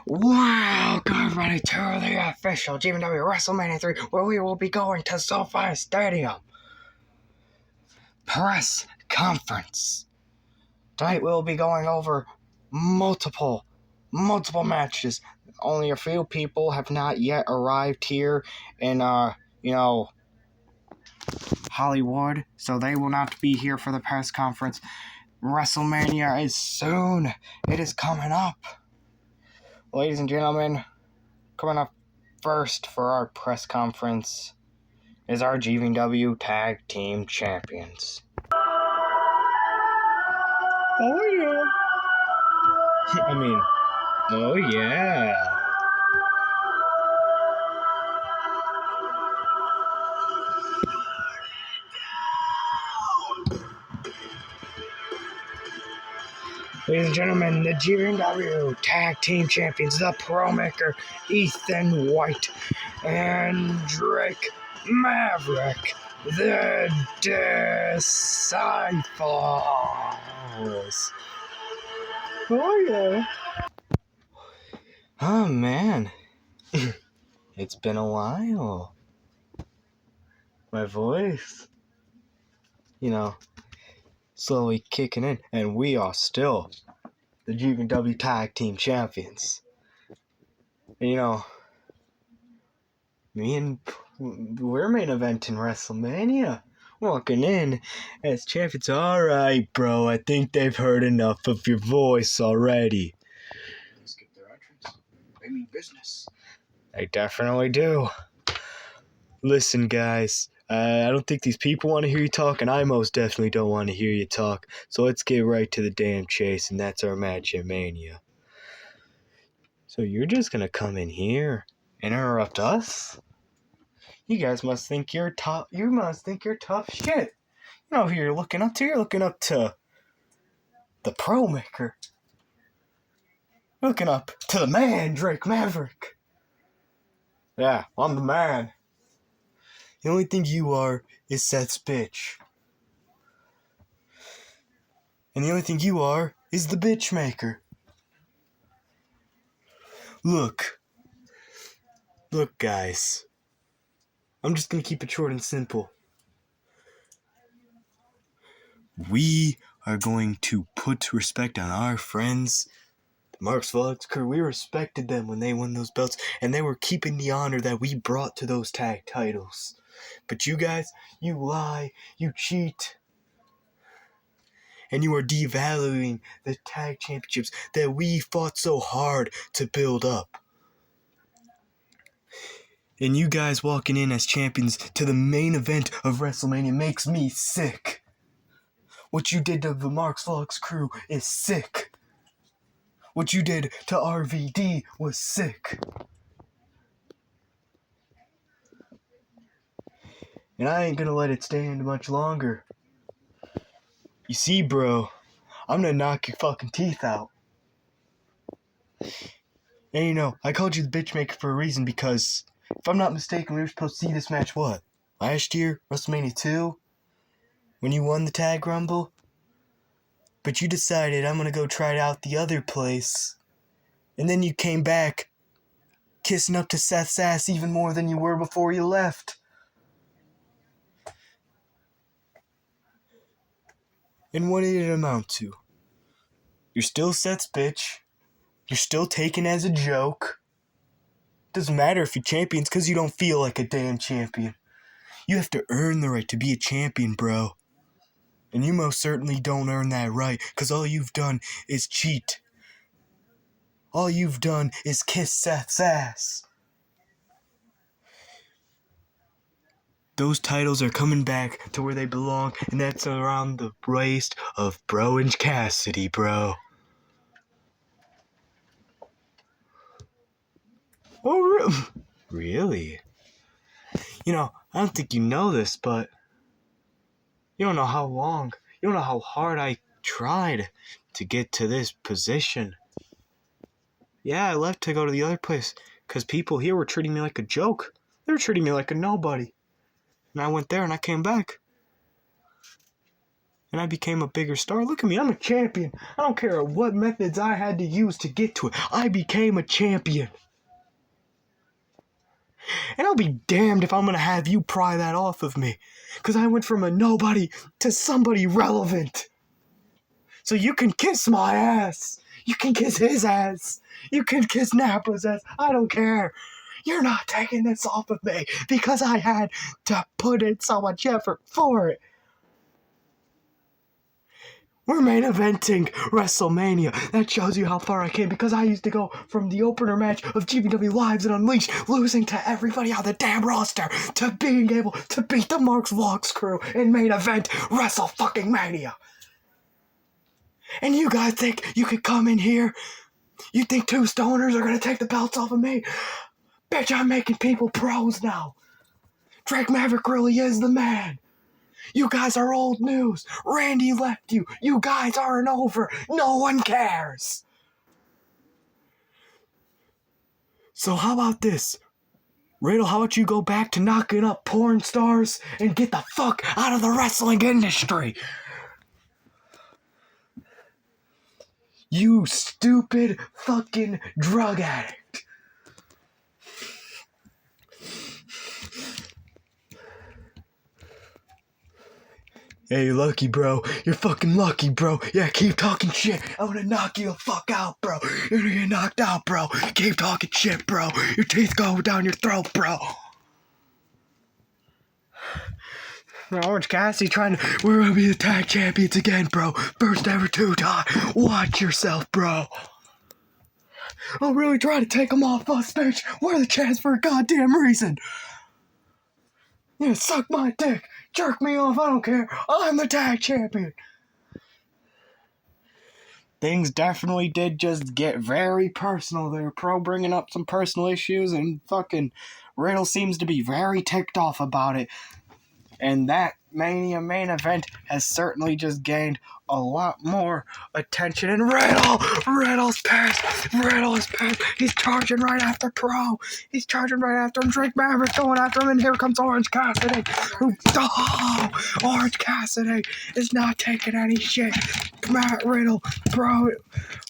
Wow, get ready to the official GVNW WrestleMania 3, where we will be going to SoFi Stadium. Press conference. Tonight we'll be going over multiple matches. Only a few people have not yet arrived here in, Hollywood, so they will not be here for the press conference. WrestleMania is soon. It is coming up. Ladies and gentlemen, coming up first for our press conference is our GVNW Tag Team Champions. Oh yeah. Oh yeah. Ladies and gentlemen, the GVNW Tag Team Champions, the Pro Maker, Ethan White, and Drake Maverick, the Disciples. Oh, yeah. Oh, man. It's been a while. My voice, slowly kicking in, and we are still the GVNW Tag Team Champions. And, we're main event in WrestleMania. Walking in as champions. Alright, bro, I think they've heard enough of your voice already. They skip their entrance. They mean business. They definitely do. Listen, guys, I don't think these people want to hear you talk, and I most definitely don't want to hear you talk. So let's get right to the damn chase, and that's our match at Mania. So you're just gonna come in here and interrupt us? You guys must think you're tough. You must think you're tough shit. Who you're looking up to? You're looking up to the Pro Maker. Looking up to the man, Drake Maverick. Yeah, I'm the man. The only thing you are is Seth's bitch. And the only thing you are is the bitch maker. Look, guys. I'm just gonna keep it short and simple. We are going to put respect on our friends, the Marks Vlogs crew. We respected them when they won those belts, and they were keeping the honor that we brought to those tag titles. But you guys, you lie, you cheat, and you are devaluing the tag championships that we fought so hard to build up. And you guys walking in as champions to the main event of WrestleMania makes me sick. What you did to the Marks Vlogs crew is sick. What you did to RVD was sick. And I ain't gonna let it stand much longer. You see, bro, I'm gonna knock your fucking teeth out. And I called you the bitch maker for a reason, because if I'm not mistaken, we were supposed to see this match, last year? WrestleMania 2? When you won the Tag Rumble? But you decided I'm gonna go try it out the other place. And then you came back kissing up to Seth's ass even more than you were before you left. And what did it amount to? You're still Seth's bitch. You're still taken as a joke. Doesn't matter if you're champions, because you don't feel like a damn champion. You have to earn the right to be a champion, bro. And you most certainly don't earn that right, because all you've done is cheat. All you've done is kiss Seth's ass. Those titles are coming back to where they belong, and that's around the waist of Bro and Cassidy, bro. Oh, really? I don't think you know this, but you don't know how hard I tried to get to this position. Yeah, I left to go to the other place, because people here were treating me like a joke. They were treating me like a nobody. And I went there and I came back. and I became a bigger star. Look at me, I'm a champion. I don't care what methods I had to use to get to it. I became a champion. And I'll be damned if I'm gonna have you pry that off of me. Because I went from a nobody to somebody relevant. So you can kiss my ass. You can kiss his ass. You can kiss Napa's ass. I don't care. You're not taking this off of me because I had to put in so much effort for it. We're main eventing WrestleMania. That shows you how far I came because I used to go from the opener match of GVNW Lives and Unleashed, losing to everybody on the damn roster, to being able to beat the Mark's Vlogs crew in main event WrestleMania. And you guys think you could come in here? You think two stoners are gonna take the belts off of me? Bitch, I'm making people pros now. Drake Maverick really is the man. You guys are old news. Randy left you. You guys aren't over. No one cares. So how about this? Riddle, how about you go back to knocking up porn stars and get the fuck out of the wrestling industry? You stupid fucking drug addict. Hey, you're lucky, bro. You're fucking lucky, bro. Yeah, keep talking shit. I'm gonna knock you the fuck out, bro. You're gonna get knocked out, bro. Keep talking shit, bro. Your teeth go down your throat, bro. Orange Cassidy we're gonna be the tag champions again, bro. First ever two-time. Watch yourself, bro. I'm really trying to take them off us, bitch. We're the champs for a goddamn reason. Yeah, suck my dick. Jerk me off, I don't care. I'm the tag champion. Things definitely did just get very personal there, Pro, bringing up some personal issues, and fucking Riddle seems to be very ticked off about it. And that Mania main event has certainly just gained a lot more attention. And Riddle's pissed. Riddle is pissed. He's charging right after Pro. He's charging right after him. Drake Maverick going after him, and here comes Orange Cassidy. Orange Cassidy is not taking any shit. Matt Riddle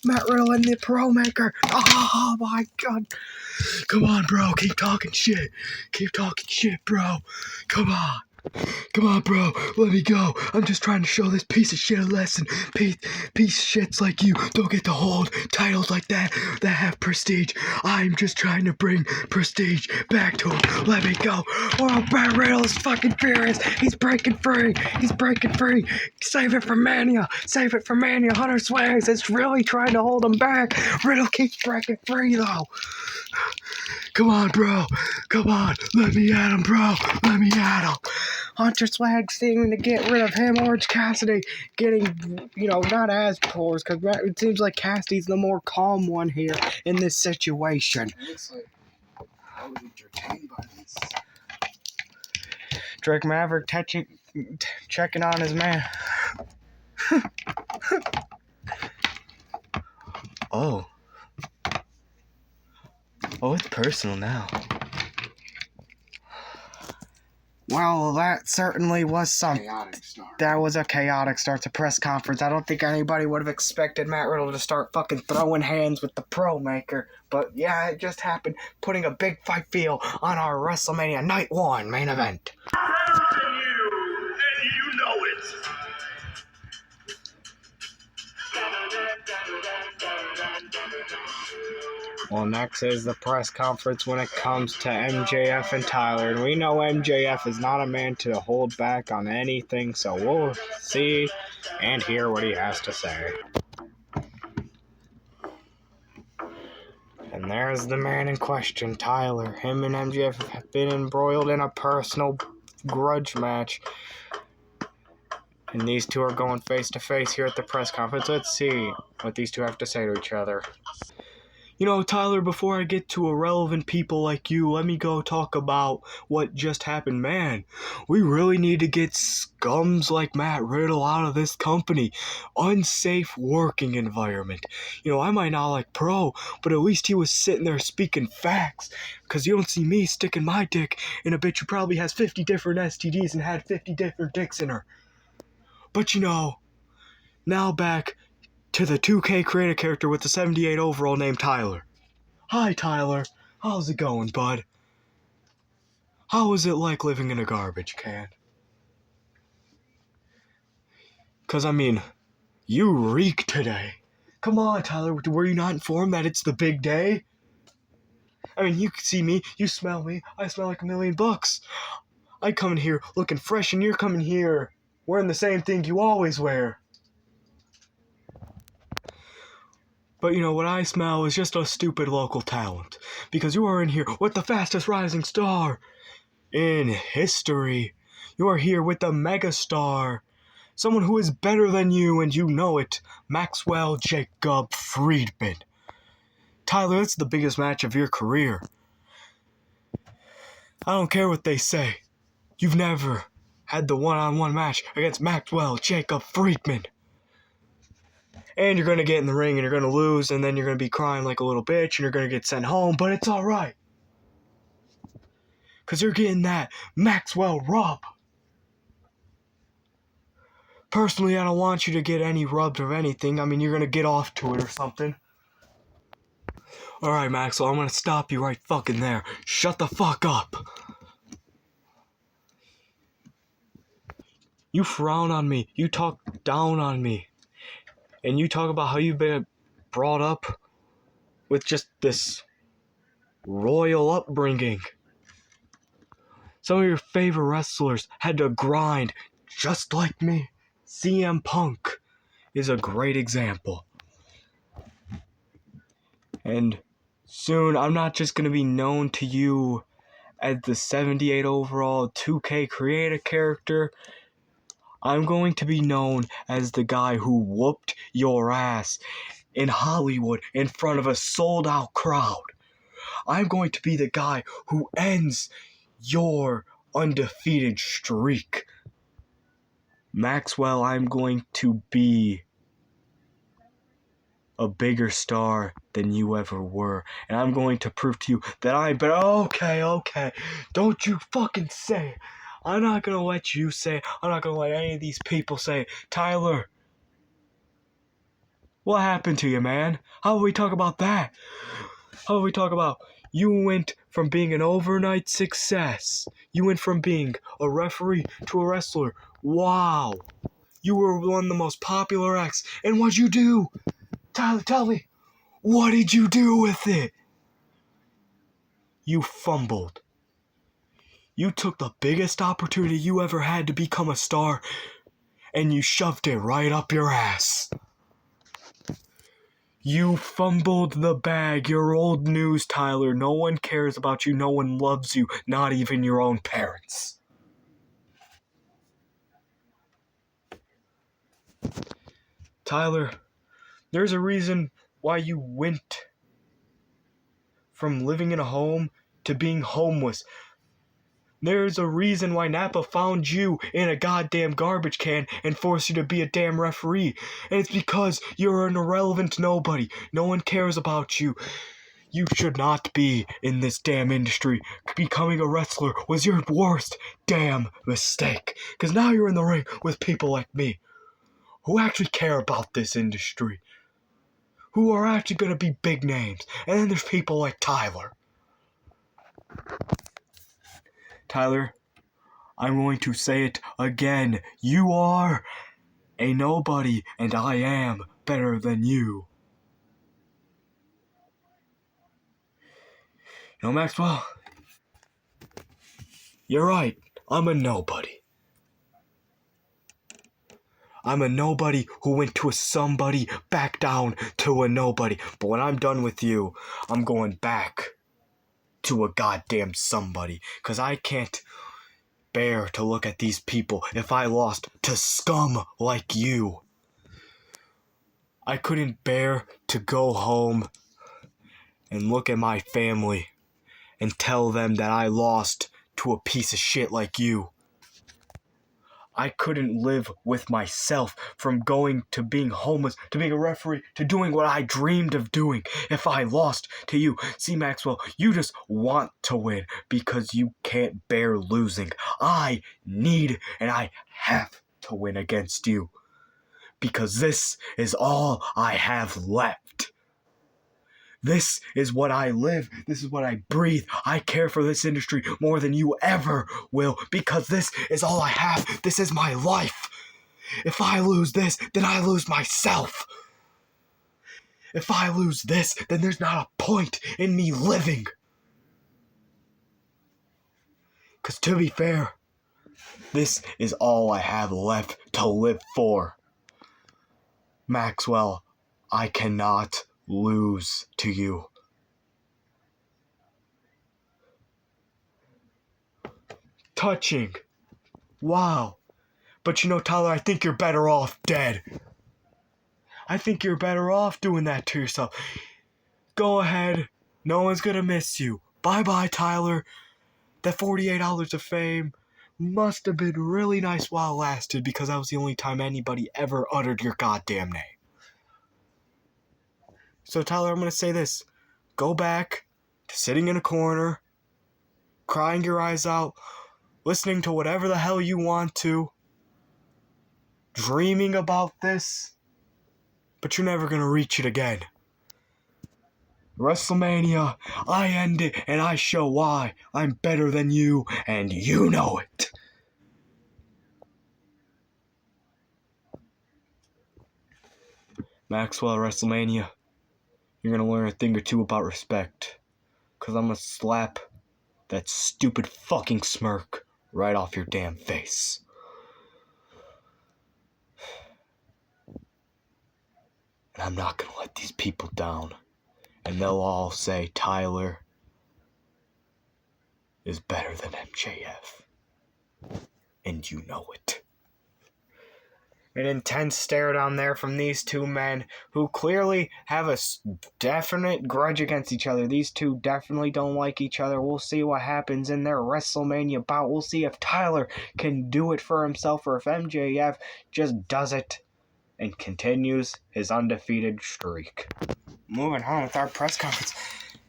and the Pro Maker. Oh my god. Come on, bro. Keep talking shit. Keep talking shit, bro. Come on. Come on, bro, let me go. I'm just trying to show this piece of shit a lesson. Piece of shits like you don't get to hold titles like that have prestige. I'm just trying to bring prestige back to him. Let me go. Oh, Matt Riddle is fucking furious. He's breaking free. Save it for Mania. Hunter Swags is really trying to hold him back. Riddle keeps breaking free, though. Come on, bro. Come on. Let me at him, bro. Let me at him. Hunter Swag seeming to get rid of him. Orange Cassidy getting, not as poor, because it seems like Cassidy's the more calm one here in this situation. It looks like I was entertained by this. Drake Maverick checking on his man. Oh, it's personal now. Well, that certainly was something. That was a chaotic start to press conference. I don't think anybody would have expected Matt Riddle to start fucking throwing hands with the Pro Maker. But yeah, it just happened, putting a big fight feel on our WrestleMania Night 1 main event. And you know it. Well, next is the press conference when it comes to MJF and Tyler. And we know MJF is not a man to hold back on anything, so we'll see and hear what he has to say. And there's the man in question, Tyler. Him and MJF have been embroiled in a personal grudge match. And these two are going face to face here at the press conference. Let's see what these two have to say to each other. Tyler, before I get to irrelevant people like you, let me go talk about what just happened. Man, we really need to get scums like Matt Riddle out of this company. Unsafe working environment. I might not like Pro, but at least he was sitting there speaking facts. Because you don't see me sticking my dick in a bitch who probably has 50 different STDs and had 50 different dicks in her. But now back to the 2K creator character with the 78 overall named Tyler. Hi, Tyler. How's it going, bud? How is it like living in a garbage can? 'Cause, you reek today. Come on, Tyler, were you not informed that it's the big day? You can see me, you smell me, I smell like $1,000,000. I come in here looking fresh, and you're coming here wearing the same thing you always wear. But what I smell is just a stupid local talent, because you are in here with the fastest rising star in history. You are here with the megastar, someone who is better than you, and you know it, Maxwell Jacob Friedman. Tyler, it's the biggest match of your career. I don't care what they say. You've never had the one-on-one match against Maxwell Jacob Friedman. And you're going to get in the ring and you're going to lose, and then you're going to be crying like a little bitch and you're going to get sent home, but it's alright. Because you're getting that Maxwell rub. Personally, I don't want you to get any rubs or anything. You're going to get off to it or something. Alright, Maxwell, I'm going to stop you right fucking there. Shut the fuck up. You frown on me. You talk down on me. And you talk about how you've been brought up with just this royal upbringing. Some of your favorite wrestlers had to grind just like me. CM Punk is a great example. And soon, I'm not just going to be known to you as the 78 overall 2K creator character. I'm going to be known as the guy who whooped your ass in Hollywood in front of a sold-out crowd. I'm going to be the guy who ends your undefeated streak. Maxwell, I'm going to be a bigger star than you ever were. And I'm going to prove to you that I'm better. Okay. Don't you fucking say it. I'm not going to let you say it. I'm not going to let any of these people say it. Tyler, what happened to you, man? How about we talk about that? How about we talk about you went from being an overnight success. You went from being a referee to a wrestler. Wow. You were one of the most popular acts. And what'd you do? Tyler, tell me. What did you do with it? You fumbled. You took the biggest opportunity you ever had to become a star, and you shoved it right up your ass. You fumbled the bag. You're old news, Tyler. No one cares about you. No one loves you. Not even your own parents. Tyler, there's a reason why you went from living in a home to being homeless. There's a reason why Napa found you in a goddamn garbage can and forced you to be a damn referee. And it's because you're an irrelevant nobody. No one cares about you. You should not be in this damn industry. Becoming a wrestler was your worst damn mistake. Because now you're in the ring with people like me, who actually care about this industry, who are actually going to be big names. And then there's people like Tyler. Tyler, I'm going to say it again. You are a nobody, and I am better than you. Maxwell, you're right. I'm a nobody. I'm a nobody who went to a somebody, back down to a nobody. But when I'm done with you, I'm going back to a goddamn somebody. Because I can't bear to look at these people if I lost to scum like you. I couldn't bear to go home and look at my family and tell them that I lost to a piece of shit like you. I couldn't live with myself from going to being homeless, to being a referee, to doing what I dreamed of doing if I lost to you. See, Maxwell, you just want to win because you can't bear losing. I need and I have to win against you. Because this is all I have left. This is what I live. This is what I breathe. I care for this industry more than you ever will. Because this is all I have. This is my life. If I lose this, then I lose myself. If I lose this, then there's not a point in me living. Because to be fair, this is all I have left to live for. Maxwell, I cannot lose to you. Touching. Wow. But you know, Tyler, I think you're better off dead. I think you're better off doing that to yourself. Go ahead. No one's gonna miss you. Bye-bye, Tyler. That 48 hours of fame must have been really nice while it lasted, because that was the only time anybody ever uttered your goddamn name. So, Tyler, I'm gonna say this. Go back to sitting in a corner, crying your eyes out, listening to whatever the hell you want to, dreaming about this, but you're never gonna reach it again. WrestleMania, I end it and I show why I'm better than you, and you know it. Maxwell, WrestleMania, you're gonna learn a thing or two about respect, because I'm gonna slap that stupid fucking smirk right off your damn face. And I'm not gonna let these people down. And they'll all say Tyler is better than MJF. And you know it. An intense stare down there from these two men who clearly have a definite grudge against each other. These two definitely don't like each other. We'll see what happens in their WrestleMania bout. We'll see if Tyler can do it for himself or if MJF just does it and continues his undefeated streak. Moving on with our press conference.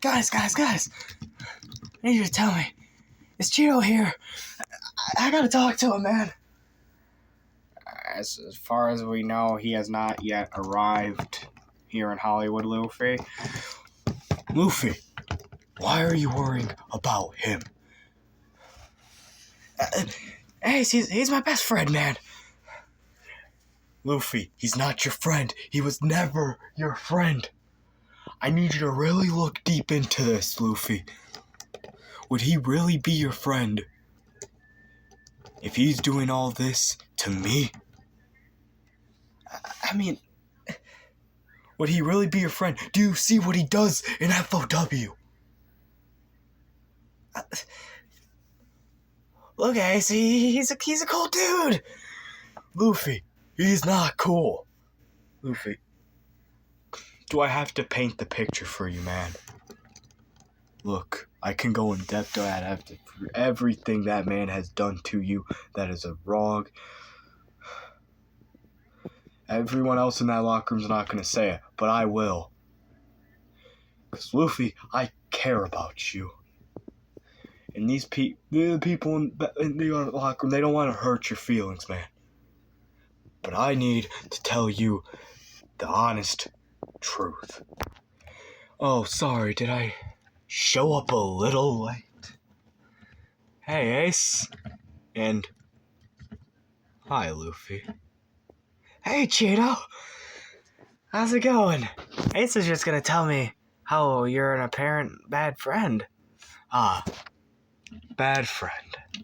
Guys. I need you to tell me. Is Cheeto here? I gotta talk to him, man. As far as we know, he has not yet arrived here in Hollywood, Luffy. Luffy, why are you worrying about him? Hey, he's my best friend, man. Luffy, he's not your friend. He was never your friend. I need you to really look deep into this, Luffy. Would he really be your friend if he's doing all this to me? I mean, would he really be your friend? Do you see what he does in FOW? Look, Ace, he's a cool dude. Luffy, he's not cool. Luffy, do I have to paint the picture for you, man? Look, I can go in depth at everything that man has done to you that is a wrong. Everyone else in that locker room's not going to say it, but I will. Because, Luffy, I care about you. And the people in the locker room, they don't want to hurt your feelings, man. But I need to tell you the honest truth. Oh, sorry, did I show up a little late? Hey, Ace. And hi, Luffy. Hey, Cheeto. How's it going? Ace is just gonna tell me how you're an apparent bad friend. Bad friend. You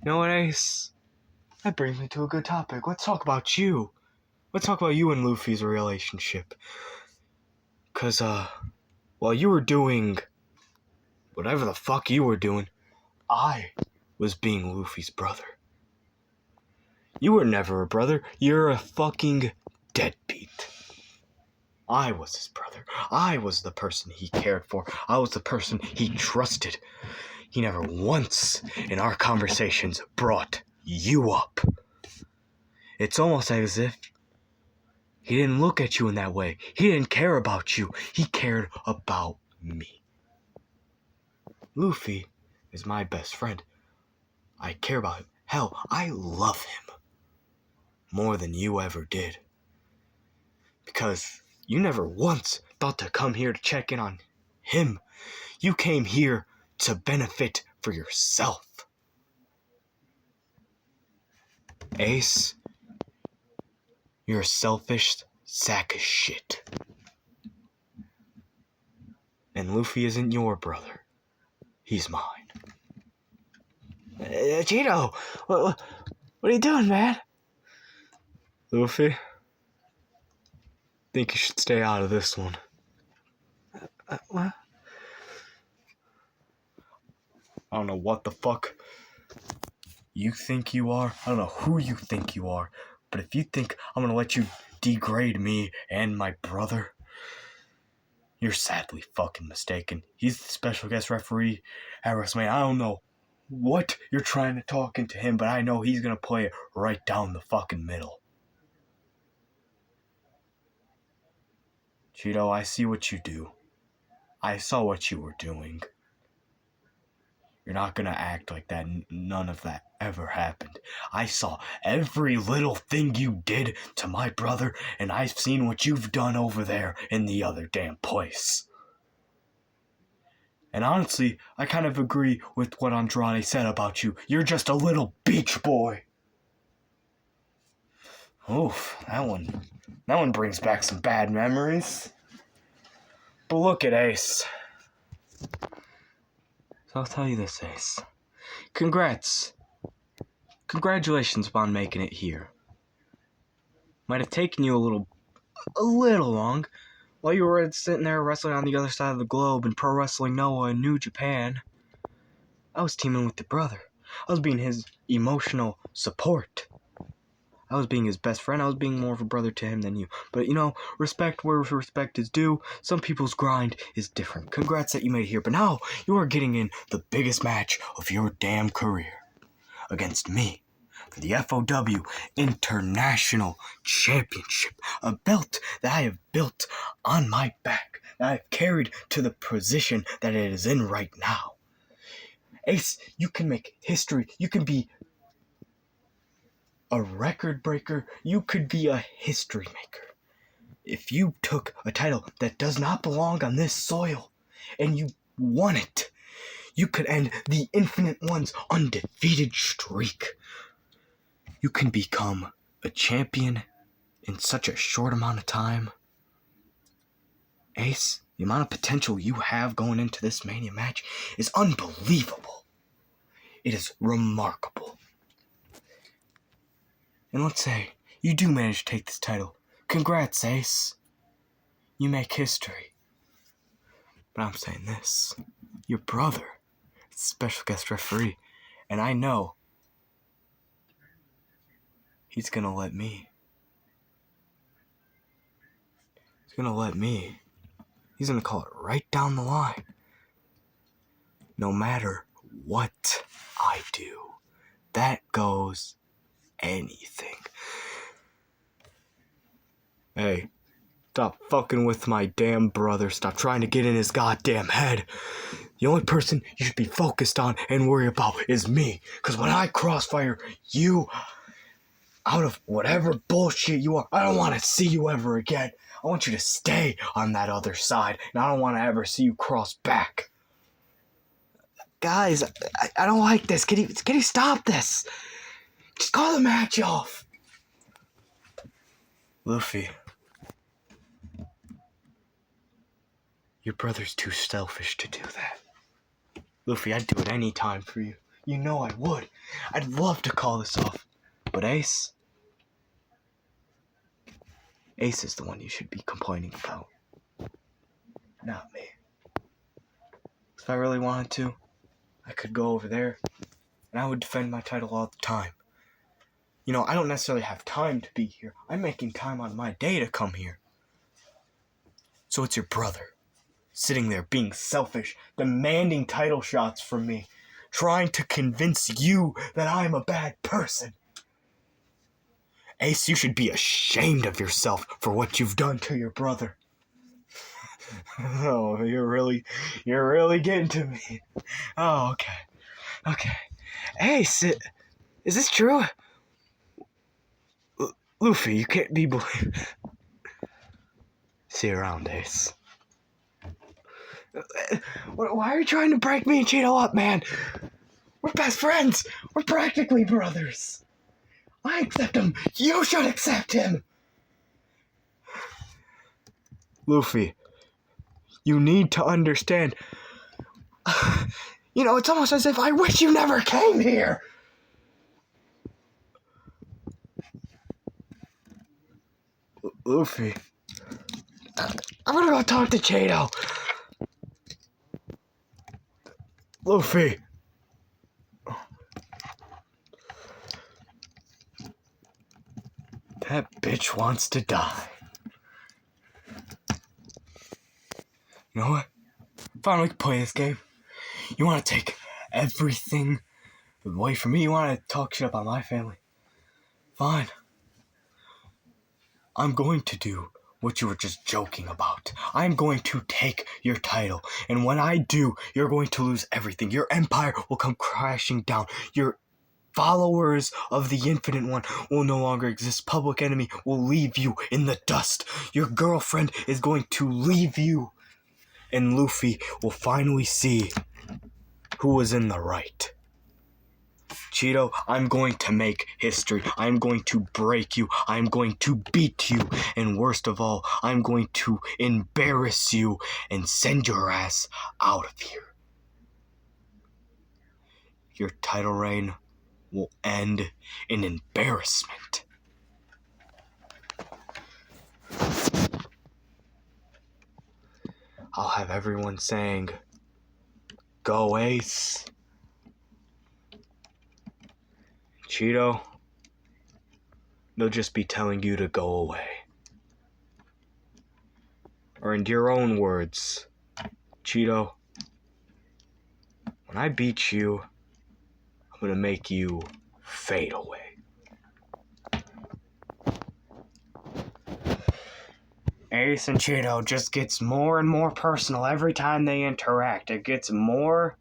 know what, Ace? That brings me to a good topic. Let's talk about you. Let's talk about you and Luffy's relationship. Because, while you were doing whatever the fuck you were doing, I was being Luffy's brother. You were never a brother. You're a fucking deadbeat. I was his brother. I was the person he cared for. I was the person he trusted. He never once in our conversations brought you up. It's almost as if he didn't look at you in that way. He didn't care about you. He cared about me. Luffy is my best friend. I care about him. Hell, I love him. more than you ever did. Because you never once thought to come here to check in on him. You came here to benefit for yourself. Ace, you're a selfish sack of shit. And Luffy isn't your brother. He's mine. Cheeto, what are you doing, man? Luffy, think you should stay out of this one. What? I don't know what the fuck you think you are. I don't know who you think you are. But if you think I'm gonna let you degrade me and my brother, you're sadly fucking mistaken. He's the special guest referee at WrestleMania. I don't know what you're trying to talk into him, but I know he's gonna play it right down the fucking middle. Cheeto, I see what you do. I saw what you were doing. You're not gonna act like that. None of that ever happened. I saw every little thing you did to my brother, and I've seen what you've done over there in the other damn place. And honestly, I kind of agree with what Andrade said about you. You're just a little beach boy. Oof, that one brings back some bad memories. But look at Ace. So I'll tell you this, Ace. Congratulations upon making it here. Might have taken you a little long. While you were sitting there wrestling on the other side of the globe in Pro Wrestling Noah in New Japan, I was teaming with your brother. I was being his emotional support. I was being his best friend. I was being more of a brother to him than you. But, respect where respect is due. Some people's grind is different. Congrats that you made it here. But now you are getting in the biggest match of your damn career. Against me. For the FOW International Championship. A belt that I have built on my back. That I have carried to the position that it is in right now. Ace, you can make history. You can be a record breaker. You could be a history maker. If you took a title that does not belong on this soil and you won it, you could end the Infinite One's undefeated streak. You can become a champion in such a short amount of time. Ace, the amount of potential you have going into this Mania match is unbelievable. It is remarkable. And let's say you do manage to take this title. Congrats, Ace. You make history. But I'm saying this. Your brother is a special guest referee. And I know he's gonna let me. He's gonna call it right down the line. No matter what I do. That goes anything. Hey, stop fucking with my damn brother. Stop trying to get in his goddamn head. The only person you should be focused on and worry about is me. Because when I crossfire you out of whatever bullshit you are, I don't want to see you ever again. I want you to stay on that other side. And I don't want to ever see you cross back. Guys, I don't like this. Can you stop this? Just call the match off. Luffy. Your brother's too selfish to do that. Luffy, I'd do it any time for you. You know I would. I'd love to call this off. But Ace is the one you should be complaining about. Not me. If I really wanted to, I could go over there and I would defend my title all the time. I don't necessarily have time to be here. I'm making time on my day to come here. So it's your brother. Sitting there being selfish, demanding title shots from me, trying to convince you that I'm a bad person. Ace, you should be ashamed of yourself for what you've done to your brother. Oh, you're really getting to me. Oh, okay. Ace, is this true? Luffy, you can't be believed. See you around, Ace. Why are you trying to break me and Cheeto up, man? We're best friends. We're practically brothers. I accept him. You should accept him. Luffy, you need to understand. You know, it's almost as if I wish you never came here. Luffy, I'm gonna go talk to Cheeto. Luffy. That bitch wants to die. You know what? Fine, we can play this game. You want to take everything away from me? You want to talk shit about my family? Fine. I'm going to do what you were just joking about. I'm going to take your title. And when I do, you're going to lose everything. Your empire will come crashing down. Your followers of the Infinite One will no longer exist. Public Enemy will leave you in the dust. Your girlfriend is going to leave you. And Luffy will finally see who was in the right. Cheeto, I'm going to make history. I'm going to break you. I'm going to beat you. And worst of all, I'm going to embarrass you and send your ass out of here. Your title reign will end in embarrassment. I'll have everyone saying, "Go Ace." Cheeto, they'll just be telling you to go away. Or in your own words, Cheeto, when I beat you, I'm gonna make you fade away. Ace and Cheeto just gets more and more personal every time they interact. It gets more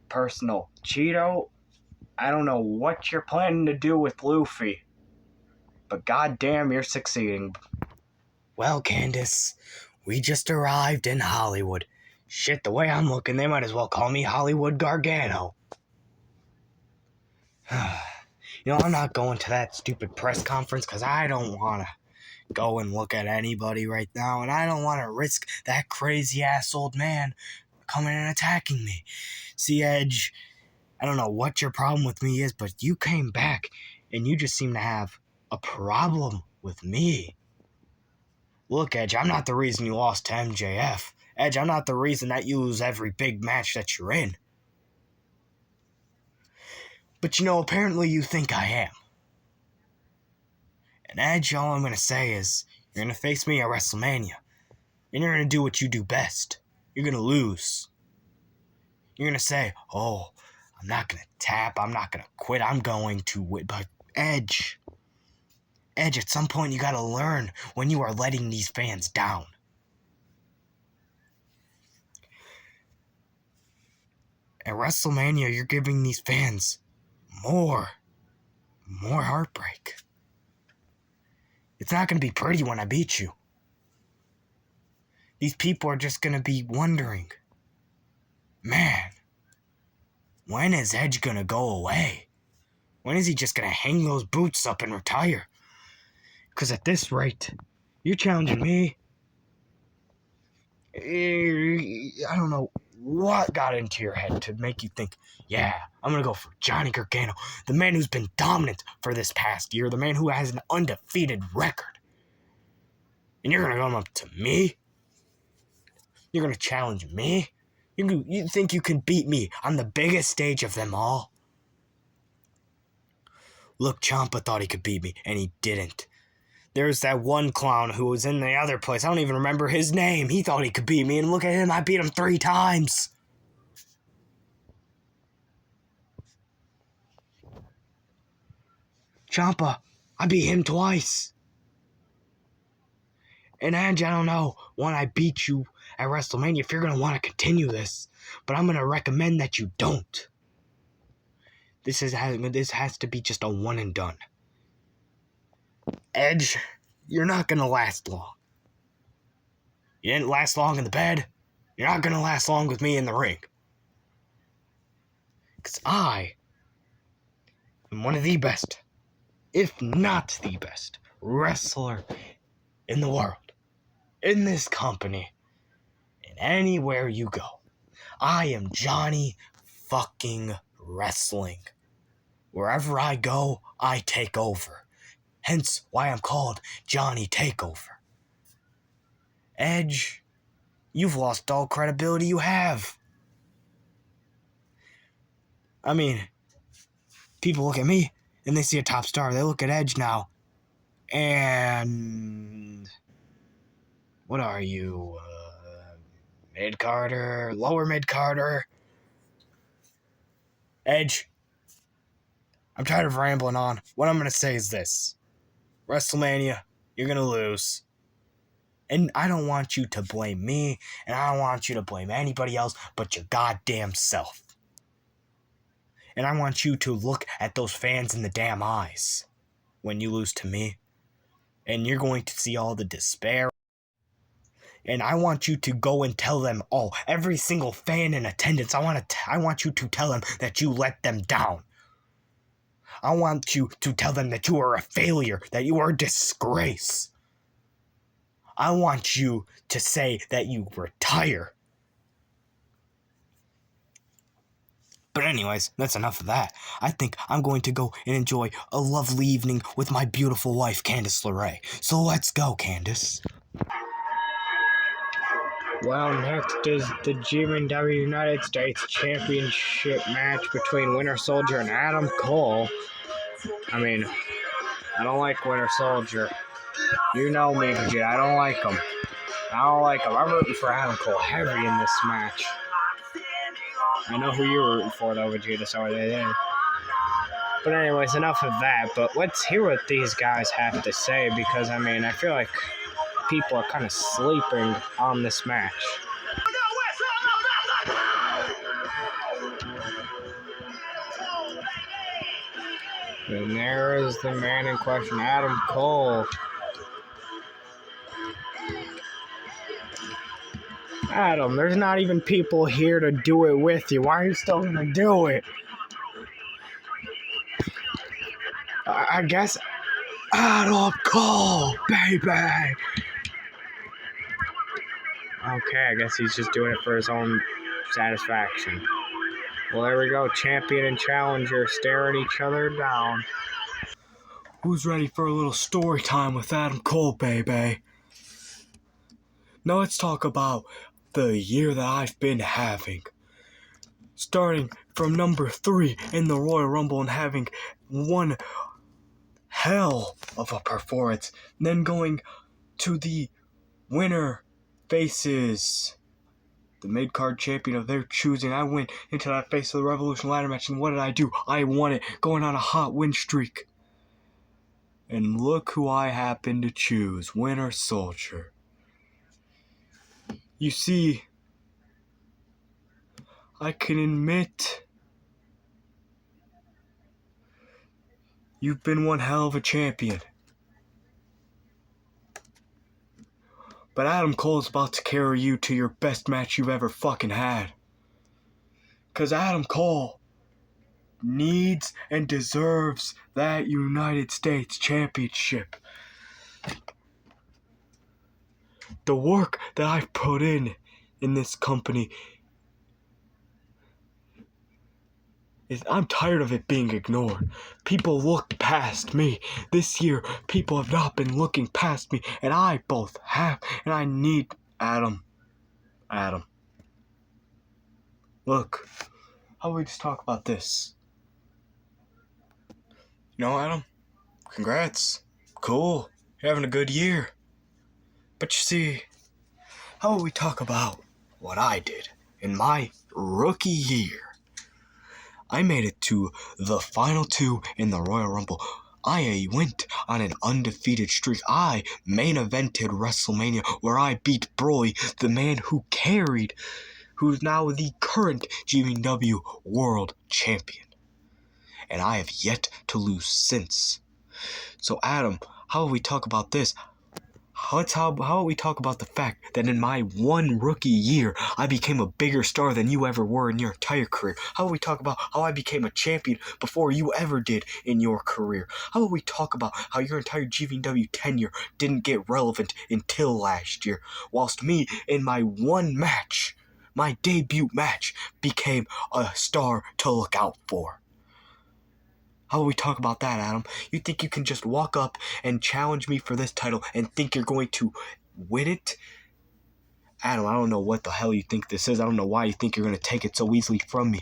personal. Cheeto, I don't know what you're planning to do with Luffy, but goddamn, you're succeeding. Well, Candace, we just arrived in Hollywood. Shit, the way I'm looking, they might as well call me Hollywood Gargano. You know, I'm not going to that stupid press conference because I don't want to go and look at anybody right now, and I don't want to risk that crazy-ass old man coming and attacking me. See, Edge, I don't know what your problem with me is, but you came back, and you just seem to have a problem with me. Look, Edge, I'm not the reason you lost to MJF. Edge, I'm not the reason that you lose every big match that you're in. But you know, apparently you think I am. And Edge, all I'm going to say is, you're going to face me at WrestleMania. And you're going to do what you do best. You're going to lose. You're going to say, oh, I'm not going to tap. I'm not going to quit. I'm going to win. But Edge, at some point you got to learn when you are letting these fans down. At WrestleMania, you're giving these fans more heartbreak. It's not going to be pretty when I beat you. These people are just going to be wondering, man, when is Edge going to go away? When is he just going to hang those boots up and retire? Because at this rate, you're challenging me. I don't know what got into your head to make you think, yeah, I'm going to go for Johnny Gargano, the man who's been dominant for this past year, the man who has an undefeated record. And you're going to come up to me? You're going to challenge me? You think you can beat me on the biggest stage of them all? Look, Ciampa thought he could beat me, and he didn't. There's that one clown who was in the other place. I don't even remember his name. He thought he could beat me, and look at him. I beat him 3 times. Ciampa, I beat him twice. And Ange, I don't know when I beat you at WrestleMania if you're going to want to continue this, but I'm going to recommend that you don't. This has to be just a one and done. Edge, you're not gonna last long. You didn't last long in the bed. You're not gonna last long with me in the ring. Because I am one of the best, if not the best, wrestler in the world, in this company, and anywhere you go. I am Johnny fucking Wrestling. Wherever I go, I take over. Hence why I'm called Johnny Takeover. Edge, you've lost all credibility you have. I mean, people look at me and they see a top star. They look at Edge now. And what are you? Mid-Carter? Lower mid-Carter? Edge, I'm tired of rambling on. What I'm going to say is this. WrestleMania, you're going to lose. And I don't want you to blame me, and I don't want you to blame anybody else but your goddamn self. And I want you to look at those fans in the damn eyes when you lose to me. And you're going to see all the despair. And I want you to go and tell them all, every single fan in attendance, I want you to tell them that you let them down. I want you to tell them that you are a failure, that you are a disgrace. I want you to say that you retire. But anyways, that's enough of that. I think I'm going to go and enjoy a lovely evening with my beautiful wife, Candice LeRae. So let's go, Candice. Well, next is the GVNW United States Championship match between Winter Soldier and Adam Cole. I mean, I don't like Winter Soldier. You know me, Vegeta. I don't like him. I'm rooting for Adam Cole heavy in this match. I know who you're rooting for, though, Vegeta, so they did. But anyways, enough of that. But let's hear what these guys have to say, because, I mean, I feel like people are kind of sleeping on this match. And there is the man in question, Adam Cole. Adam, there's not even people here to do it with you. Why are you still gonna do it? I guess Adam Cole, baby. Okay, I guess he's just doing it for his own satisfaction. Well, there we go. Champion and challenger staring each other down. Who's ready for a little story time with Adam Cole, baby? Now let's talk about the year that I've been having. Starting from number 3 in the Royal Rumble and having one hell of a performance. Then going to the winner faces the mid-card champion of their choosing. I went into that Face of the Revolution ladder match, and what did I do? I won it, going on a hot win streak. And look who I happened to choose, Winter Soldier. You see, I can admit you've been one hell of a champion. But Adam Cole's about to carry you to your best match you've ever fucking had. 'Cause Adam Cole needs and deserves that United States Championship. The work that I've put in this company I'm tired of it being ignored. People look past me. This year, people have not been looking past me, and I both have, and I need Adam. Look, how about we just talk about this? You know, Adam, congrats. Cool. You're having a good year. But you see, how about we talk about what I did in my rookie year? I made it to the final 2 in the Royal Rumble. I went on an undefeated streak. I main evented WrestleMania where I beat Broly, the man who's now the current GVNW World Champion. And I have yet to lose since. So Adam, how about we talk about this? How about we talk about the fact that in my one rookie year, I became a bigger star than you ever were in your entire career? How about we talk about how I became a champion before you ever did in your career? How about we talk about how your entire GVNW tenure didn't get relevant until last year, whilst me, in my one match, my debut match, became a star to look out for? How will we talk about that, Adam? You think you can just walk up and challenge me for this title and think you're going to win it? Adam, I don't know what the hell you think this is. I don't know why you think you're going to take it so easily from me.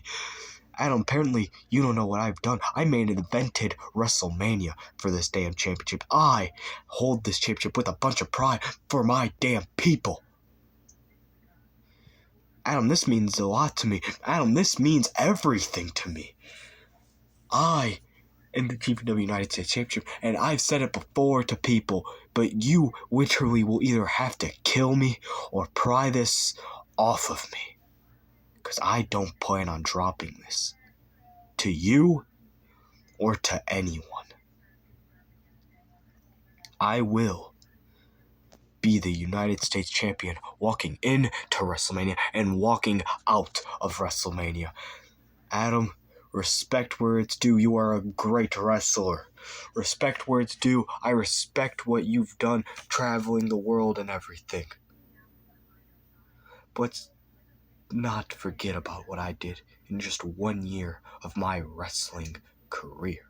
Adam, apparently you don't know what I've done. I made an invented WrestleMania for this damn championship. I hold this championship with a bunch of pride for my damn people. Adam, this means a lot to me. Adam, this means everything to me. I in the GVNW United States Championship, and I've said it before to people, but you literally will either have to kill me or pry this off of me, because I don't plan on dropping this to you or to anyone. I will be the United States Champion walking into WrestleMania and walking out of WrestleMania. Adam, respect where it's due. You are a great wrestler. Respect where it's due. I respect what you've done traveling the world and everything. But let's not forget about what I did in just 1 year of my wrestling career.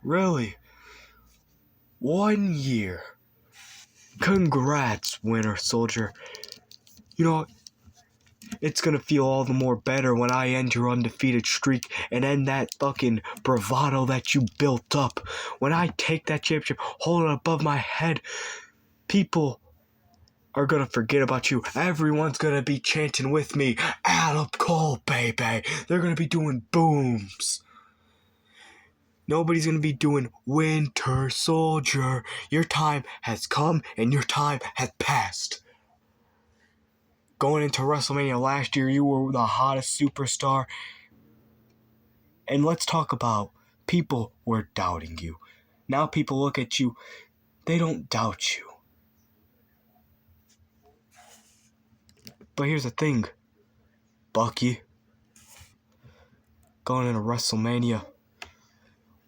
Really? 1 year. Congrats, Winter Soldier. You know, it's gonna feel all the more better when I end your undefeated streak and end that fucking bravado that you built up. When I take that championship, hold it above my head, people are gonna forget about you. Everyone's gonna be chanting with me, Adam Cole, baby. They're gonna be doing booms. Nobody's gonna be doing Winter Soldier. Your time has come and your time has passed. Going into WrestleMania last year, you were the hottest superstar. And let's talk about people were doubting you. Now people look at you, they don't doubt you. But here's the thing, Bucky. Going into WrestleMania,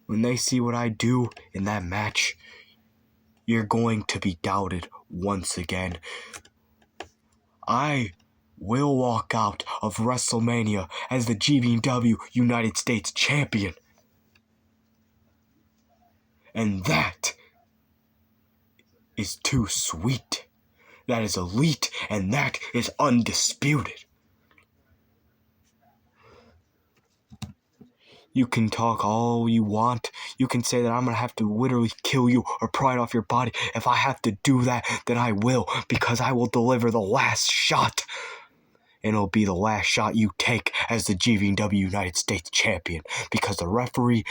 when they see what I do in that match, you're going to be doubted once again. I will walk out of WrestleMania as the GVNW United States Champion. And that is too sweet. That is elite, and that is undisputed. You can talk all you want. You can say that I'm going to have to literally kill you or pry it off your body. If I have to do that, then I will, because I will deliver the last shot. And it'll be the last shot you take as the GVNW United States Champion, because the referee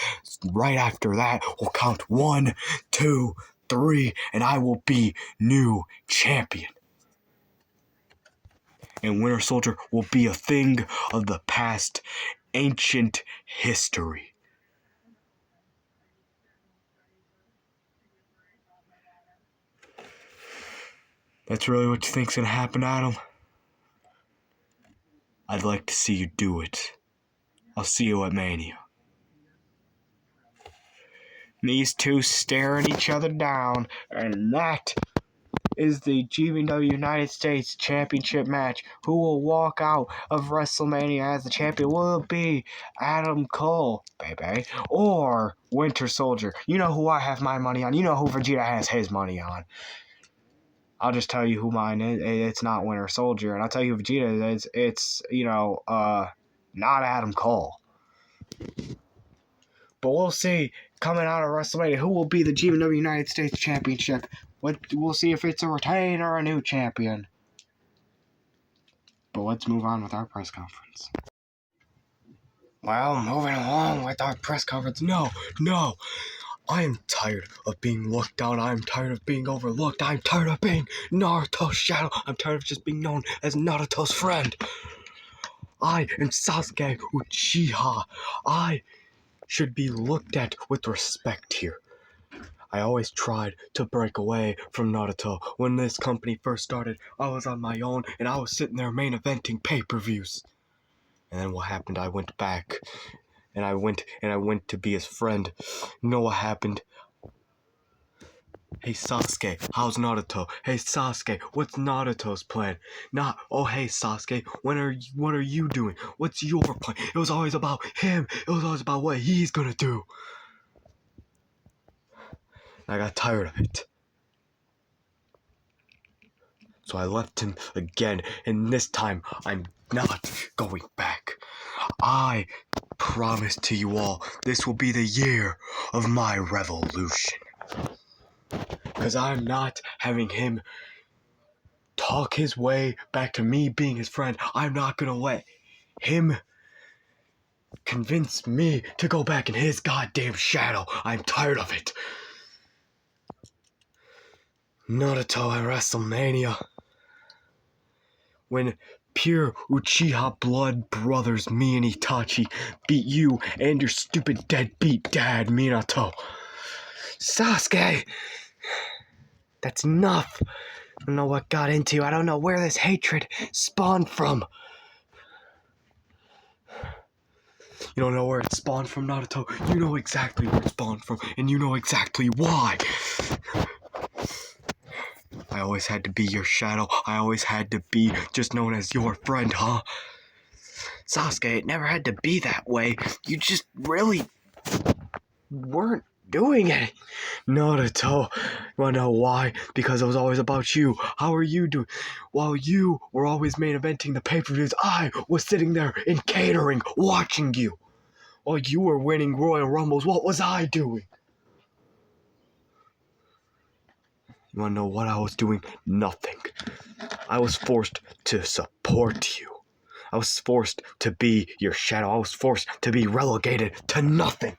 right after that will count 1, 2, 3, and I will be new champion. And Winter Soldier will be a thing of the past, ancient history. That's really what you think's gonna happen, Adam? I'd like to see you do it. I'll see you at Mania. These two staring each other down, and that is the GVNW United States Championship match. Who will walk out of WrestleMania as the champion? Will it be Adam Cole, baby, or Winter Soldier? You know who I have my money on. You know who Vegeta has his money on. I'll just tell you who mine is. It's not Winter Soldier, and I'll tell you who Vegeta is. It's not Adam Cole. But we'll see coming out of WrestleMania who will be the GVNW United States Championship. We'll see if it's a retain or a new champion. But let's move on with our press conference. Well, moving along with our press conference. No. I am tired of being looked down. I'm tired of being overlooked. I'm tired of being Naruto's shadow. I'm tired of just being known as Naruto's friend. I am Sasuke Uchiha. I should be looked at with respect here. I always tried to break away from Naruto. When this company first started, I was on my own and I was sitting there main eventing pay-per-views. And then what happened? I went back and I went to be his friend. You know what happened? Hey Sasuke, how's Naruto? Hey Sasuke, what's Naruto's plan? Not, oh hey Sasuke, what are you doing? What's your plan? It was always about him. It was always about what he's gonna do. I got tired of it. So I left him again, and this time I'm not going back. I promise to you all, this will be the year of my revolution. Because I'm not having him talk his way back to me being his friend. I'm not gonna let him convince me to go back in his goddamn shadow. I'm tired of it. Naruto at WrestleMania. When pure Uchiha blood brothers, me and Itachi, beat you and your stupid deadbeat dad, Minato. Sasuke! That's enough. I don't know what got into you. I don't know where this hatred spawned from. You don't know where it spawned from, Naruto. You know exactly where it spawned from, and you know exactly why. I always had to be your shadow. I always had to be just known as your friend, huh? Sasuke, it never had to be that way. You just really weren't doing it. Naruto, you wanna know why? Because it was always about you. How are you doing? While you were always main eventing the pay-per-views, I was sitting there in catering, watching you. While you were winning Royal Rumbles, what was I doing? You wanna know what I was doing? Nothing. I was forced to support you. I was forced to be your shadow. I was forced to be relegated to nothing.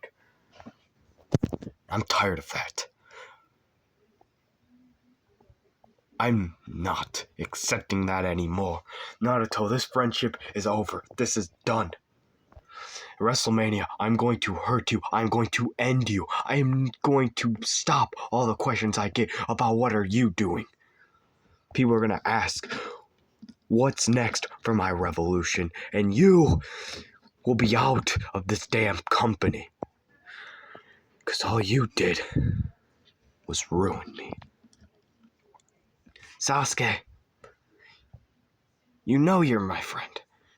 I'm tired of that. I'm not accepting that anymore. Naruto, this friendship is over. This is done. At WrestleMania, I'm going to hurt you. I'm going to end you. I am going to stop all the questions I get about what are you doing. People are going to ask, what's next for my revolution? And you will be out of this damn company. Because all you did was ruin me. Sasuke, you know you're my friend.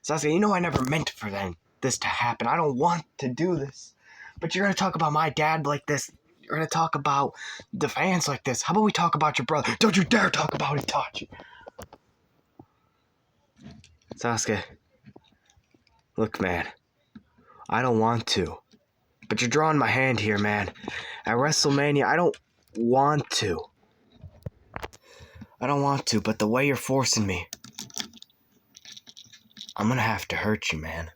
Sasuke, you know I never meant for this to happen. I don't want to do this. But you're going to talk about my dad like this. You're going to talk about the fans like this. How about we talk about your brother? Don't you dare talk about Itachi. Sasuke, look, man. I don't want to. But you're drawing my hand here, man. At WrestleMania, I don't want to. I don't want to, but the way you're forcing me, I'm gonna have to hurt you, man.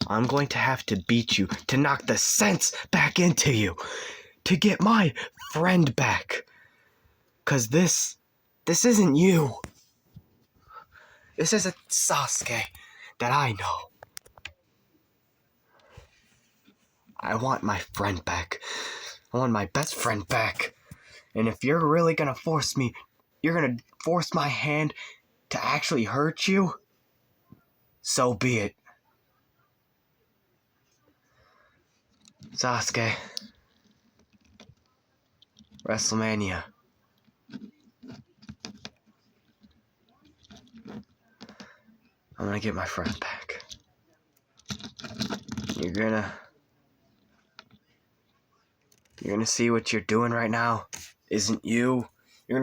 I'm going to have to beat you to knock the sense back into you, to get my friend back. 'Cause this isn't you. This isn't Sasuke that I know. I want my friend back. I want my best friend back. And if you're really gonna force me, you're gonna force my hand to actually hurt you, so be it. Sasuke. WrestleMania. I'm gonna get my friend back. You're gonna see what you're doing right now isn't you. You're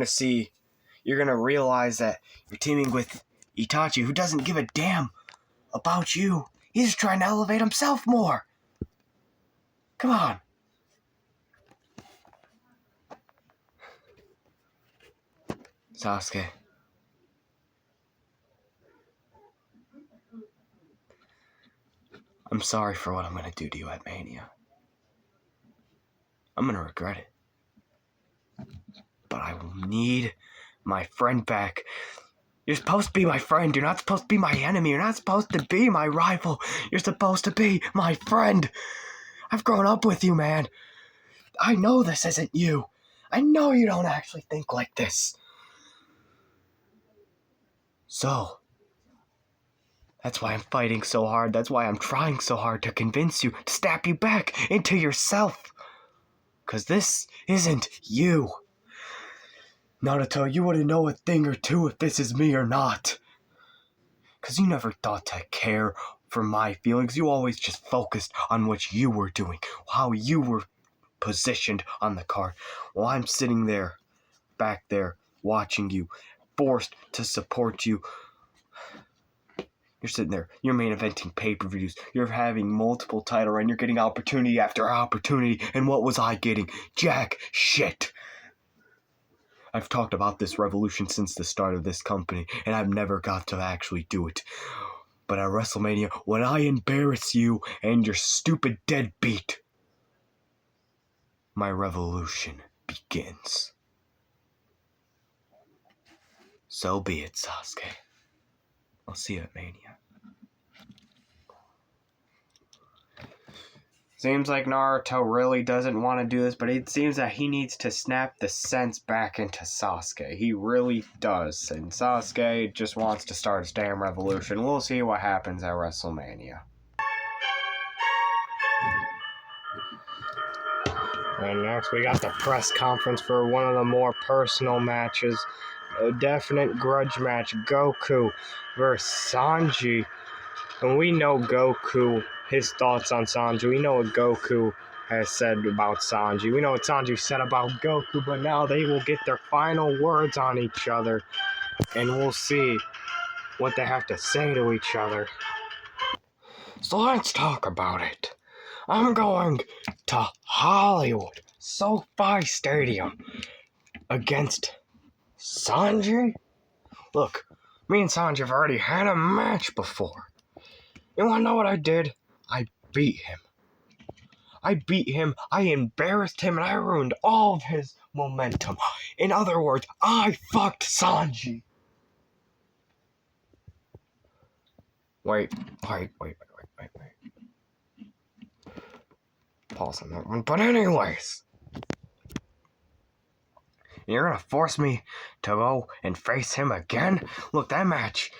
gonna realize that you're teaming with Itachi, who doesn't give a damn about you. He's just trying to elevate himself more. Come on. Sasuke. I'm sorry for what I'm gonna do to you at Mania. I'm gonna regret it. But I will need my friend back. You're supposed to be my friend. You're not supposed to be my enemy. You're not supposed to be my rival. You're supposed to be my friend. I've grown up with you, man. I know this isn't you. I know you don't actually think like this. So, that's why I'm fighting so hard. That's why I'm trying so hard to convince you, to snap you back into yourself. Because this isn't you. Naruto, you wouldn't know a thing or two if this is me or not. Because you never thought to care for my feelings. You always just focused on what you were doing, how you were positioned on the card. While I'm sitting there, back there, watching you, forced to support you. You're sitting there, you're main eventing pay-per-views, you're having multiple title runs, you're getting opportunity after opportunity, and what was I getting? Jack shit. I've talked about this revolution since the start of this company, and I've never got to actually do it. But at WrestleMania, when I embarrass you and your stupid deadbeat, my revolution begins. So be it, Sasuke. I'll see you at Mania. Seems like Naruto really doesn't want to do this, but it seems that he needs to snap the sense back into Sasuke. He really does. And Sasuke just wants to start his damn revolution. We'll see what happens at WrestleMania. And next we got the press conference for one of the more personal matches. A definite grudge match. Goku versus Sanji. And we know Goku, his thoughts on Sanji. We know what Goku has said about Sanji. We know what Sanji said about Goku, but now they will get their final words on each other. And we'll see what they have to say to each other. So let's talk about it. I'm going to Hollywood, SoFi Stadium, against Sanji? Look, me and Sanji have already had a match before. You wanna know what I did? I beat him. I embarrassed him, and I ruined all of his momentum. In other words, I fucked Sanji. Wait. Pause on that one. But anyways, you're gonna force me to go and face him again? Look, that match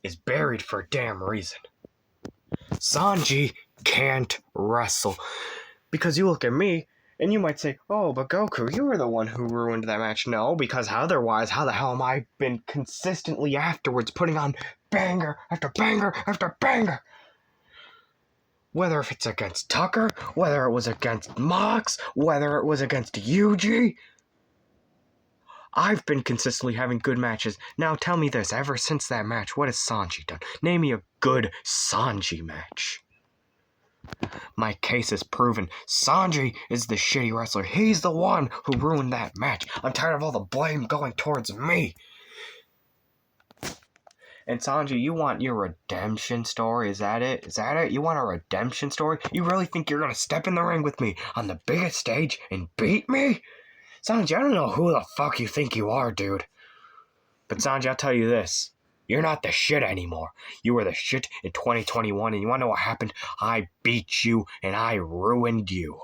is buried for a damn reason. Sanji can't wrestle. Because you look at me, and you might say, oh, but Goku, you were the one who ruined that match. No, because otherwise, how the hell am I been consistently afterwards putting on banger after banger after banger? Whether if it's against Tucker, whether it was against Mox, whether it was against Yuji, I've been consistently having good matches. Now tell me this, ever since that match, what has Sanji done? Name me a good Sanji match. My case is proven. Sanji is the shitty wrestler. He's the one who ruined that match. I'm tired of all the blame going towards me. And Sanji, you want your redemption story? Is that it? Is that it? You want a redemption story? You really think you're gonna step in the ring with me on the biggest stage and beat me? Sanji, I don't know who the fuck you think you are, dude. But Sanji, I'll tell you this. You're not the shit anymore. You were the shit in 2021, and you wanna know what happened? I beat you, and I ruined you.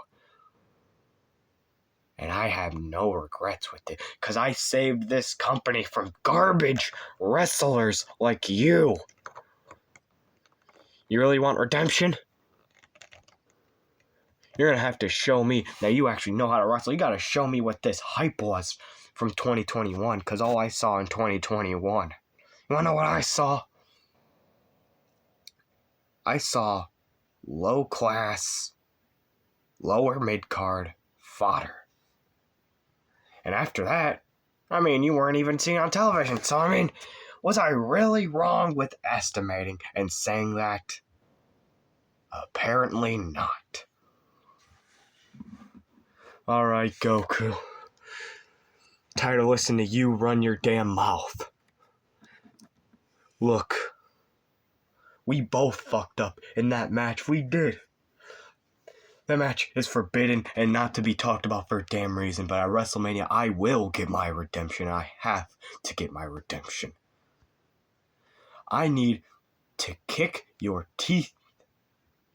And I have no regrets with it, because I saved this company from garbage wrestlers like you. You really want redemption? You're gonna have to show me that you actually know how to wrestle. You gotta show me what this hype was from 2021, because all I saw in 2021. You wanna know what I saw? I saw low-class, lower mid-card fodder. And after that, you weren't even seen on television. So, was I really wrong with estimating and saying that? Apparently not. Alright, Goku. Tired of listening to you run your damn mouth. Look. We both fucked up in that match. We did. That match is forbidden and not to be talked about for a damn reason, but at WrestleMania, I will get my redemption. I have to get my redemption. I need to kick your teeth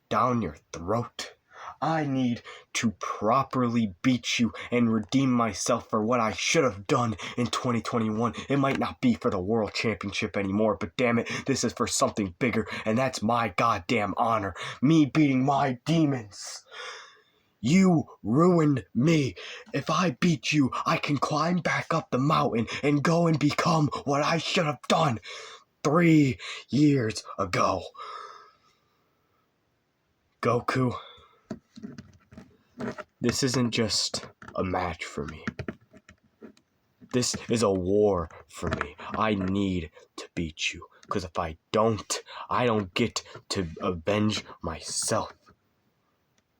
down your throat. I need to properly beat you and redeem myself for what I should have done in 2021. It might not be for the World Championship anymore, but damn it, this is for something bigger, and that's my goddamn honor. Me beating my demons. You ruined me. If I beat you, I can climb back up the mountain and go and become what I should have done 3 years ago. Goku, this isn't just a match for me. This is a war for me. I need to beat you, because if I don't get to avenge myself.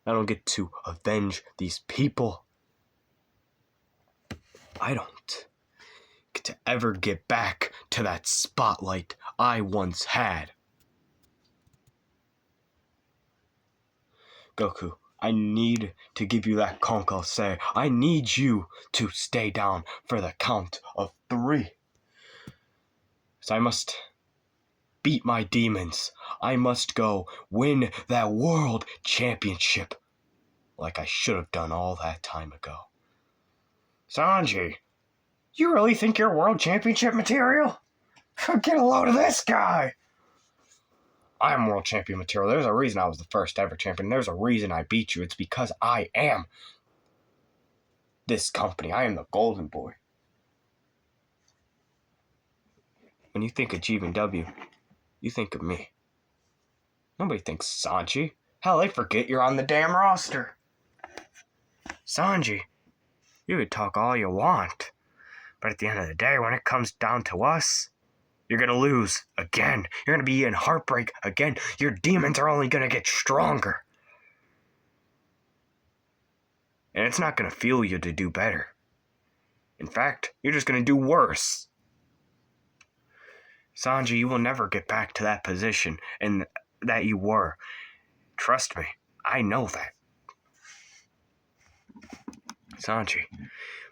I don't get to avenge these people. I don't get to ever get back to that spotlight I once had. Goku, I need to give you that Konkosei. I need you to stay down for the count of 3. So I must beat my demons. I must go win that world championship like I should have done all that time ago. Sanji, you really think you're world championship material? Get a load of this guy. I am world champion material. There's a reason I was the first ever champion. There's a reason I beat you. It's because I am this company. I am the golden boy. When you think of GVNW, you think of me. Nobody thinks Sanji. Hell, they forget you're on the damn roster. Sanji, you could talk all you want, but at the end of the day, when it comes down to us, you're going to lose again. You're going to be in heartbreak again. Your demons are only going to get stronger. And it's not going to fuel you to do better. In fact, you're just going to do worse. Sanji, you will never get back to that position and that you were. Trust me, I know that. Sanji,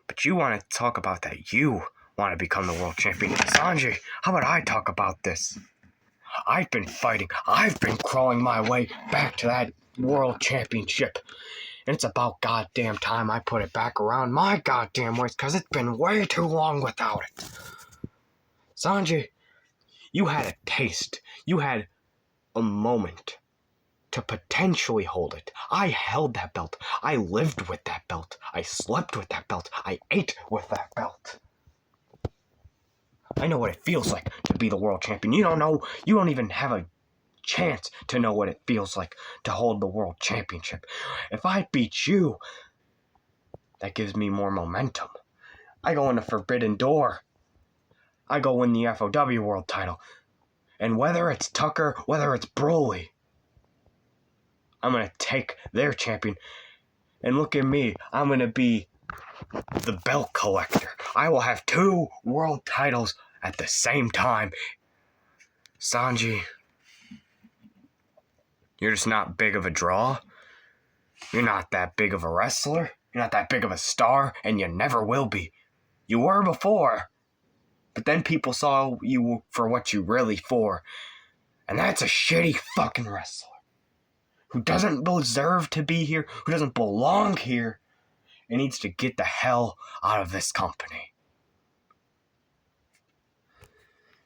but you want to talk about that. You want to become the world champion. Sanji, how about I talk about this? I've been fighting. I've been crawling my way back to that world championship. And it's about goddamn time I put it back around my goddamn waist, because it's been way too long without it. Sanji, you had a taste. You had a moment to potentially hold it. I held that belt. I lived with that belt. I slept with that belt. I ate with that belt. I know what it feels like to be the world champion. You don't know. You don't even have a chance to know what it feels like to hold the world championship. If I beat you, that gives me more momentum. I go in the Forbidden Door. I go win the FOW world title. And whether it's Tucker, whether it's Broly, I'm going to take their champion. And look at me. I'm going to be the belt collector. I will have 2 world titles at the same time. Sanji, you're just not big of a draw. You're not that big of a wrestler. You're not that big of a star, and you never will be. You were before, but then people saw you for what you really for. And that's a shitty fucking wrestler who doesn't deserve to be here, who doesn't belong here, and needs to get the hell out of this company.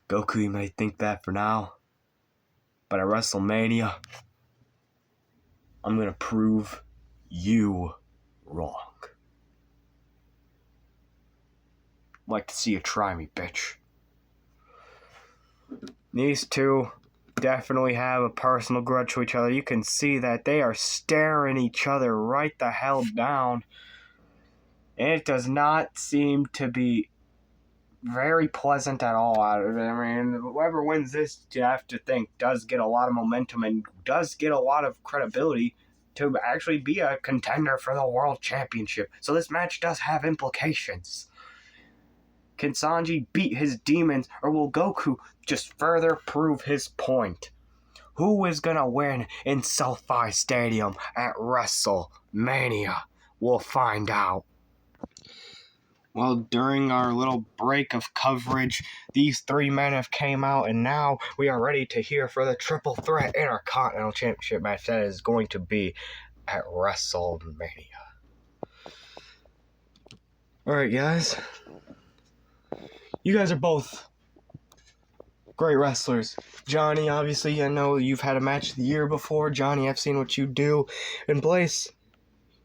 Goku, you may think that for now, but at WrestleMania, I'm gonna prove you wrong. I'd like to see you try me, bitch. These two definitely have a personal grudge to each other. You can see that they are staring each other right the hell down. And it does not seem to be very pleasant at all. I mean, whoever wins this, you have to think, does get a lot of momentum and does get a lot of credibility to actually be a contender for the World Championship. So this match does have implications. Can Sanji beat his demons, or will Goku just further prove his point? Who is gonna win in SoFi Stadium at WrestleMania? We'll find out. Well, during our little break of coverage, these three men have came out, and now we are ready to hear for the triple threat Intercontinental Championship match that is going to be at WrestleMania. Alright, guys. You guys are both great wrestlers. Johnny, obviously, I know you've had a match of the year before. Johnny, I've seen what you do. And Blaze,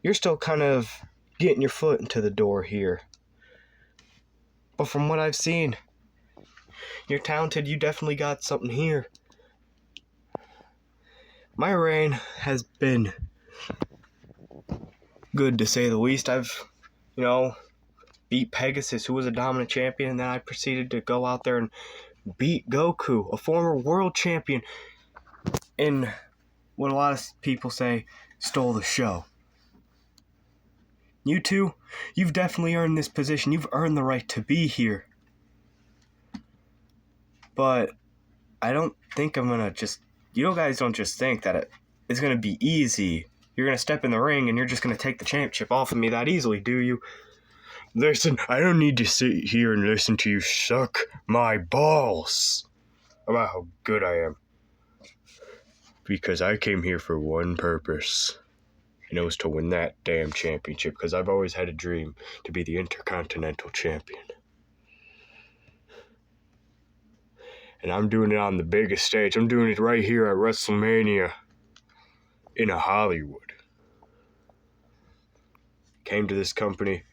you're still kind of getting your foot into the door here. But from what I've seen, you're talented. You definitely got something here. My reign has been good, to say the least. I've, beat Pegasus, who was a dominant champion, and then I proceeded to go out there and beat Goku, a former world champion, in what a lot of people say stole the show. You two, you've definitely earned this position. You've earned the right to be here. But I don't think I'm going to just... You guys don't just think that it's going to be easy. You're going to step in the ring and you're just going to take the championship off of me that easily, do you? Listen, I don't need to sit here and listen to you suck my balls about how good I am. Because I came here for one purpose. And it was to win that damn championship, because I've always had a dream to be the Intercontinental Champion. And I'm doing it on the biggest stage. I'm doing it right here at WrestleMania in Hollywood. Came to this company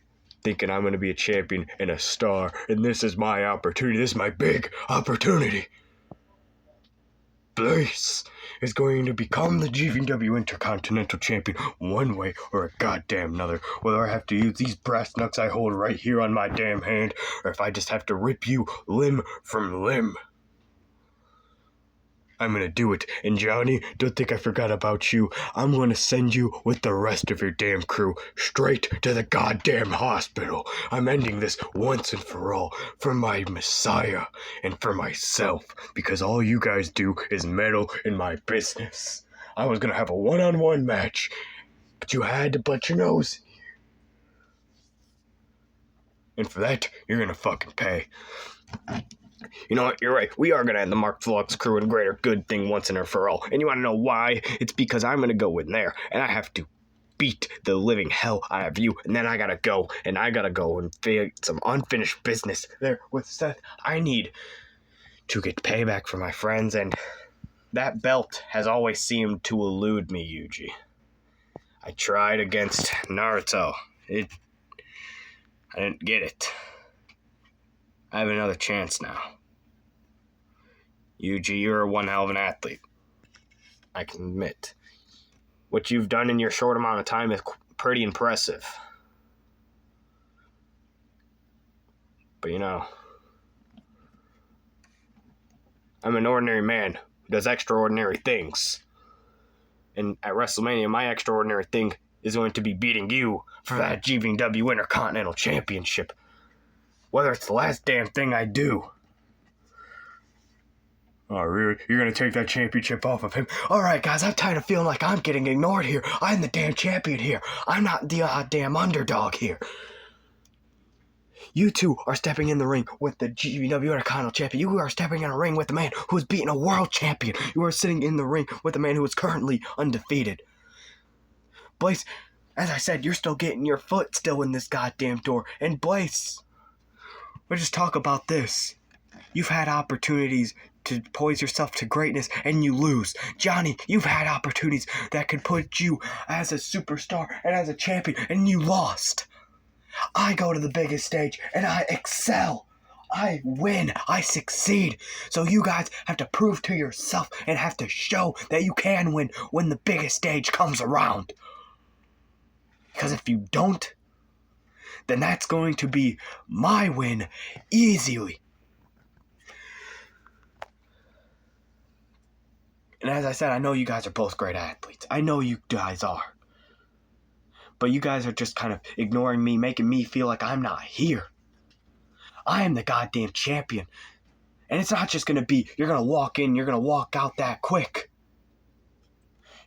thinking I'm going to be a champion and a star, and this is my opportunity. This is my big opportunity. Blaze is going to become the GVNW Intercontinental Champion one way or a goddamn another. Whether I have to use these brass knucks I hold right here on my damn hand, or if I just have to rip you limb from limb. I'm gonna do it. And Johnny, don't think I forgot about you. I'm gonna send you with the rest of your damn crew straight to the goddamn hospital. I'm ending this once and for all for my Messiah and for myself, because all you guys do is meddle in my business. I was gonna have a one-on-one match, but you had to butt your nose. And for that, you're gonna fucking pay. You know what? You're right. We are going to end the Mark Vlogs crew and greater good thing once and for all. And you want to know why? It's because I'm going to go in there and I have to beat the living hell out of you. And then I got to go and figure some unfinished business there with Seth. I need to get payback for my friends, and that belt has always seemed to elude me, Yuji. I tried against Naruto. I didn't get it. I have another chance now. Yuji, you're one hell of an athlete. I can admit. What you've done in your short amount of time is pretty impressive. But I'm an ordinary man who does extraordinary things. And at WrestleMania, my extraordinary thing is going to be beating you for that GVNW Intercontinental Championship. Whether it's the last damn thing I do. Oh, really? You're gonna take that championship off of him? Alright, guys, I'm tired of feeling like I'm getting ignored here. I'm the damn champion here. I'm not the damn underdog here. You two are stepping in the ring with the GVW Intercontinental Champion. You are stepping in a ring with the man who is beating a world champion. You are sitting in the ring with the man who is currently undefeated. Blaze, as I said, you're still getting your foot still in this goddamn door. And Blaze, let's just talk about this. You've had opportunities to poise yourself to greatness, and you lose. Johnny, you've had opportunities that could put you as a superstar and as a champion, and you lost. I go to the biggest stage, and I excel. I win. I succeed. So you guys have to prove to yourself and have to show that you can win when the biggest stage comes around. Because if you don't, then that's going to be my win easily. And as I said, I know you guys are both great athletes. I know you guys are. But you guys are just kind of ignoring me, making me feel like I'm not here. I am the goddamn champion. And it's not just going to be, you're going to walk in, you're going to walk out that quick.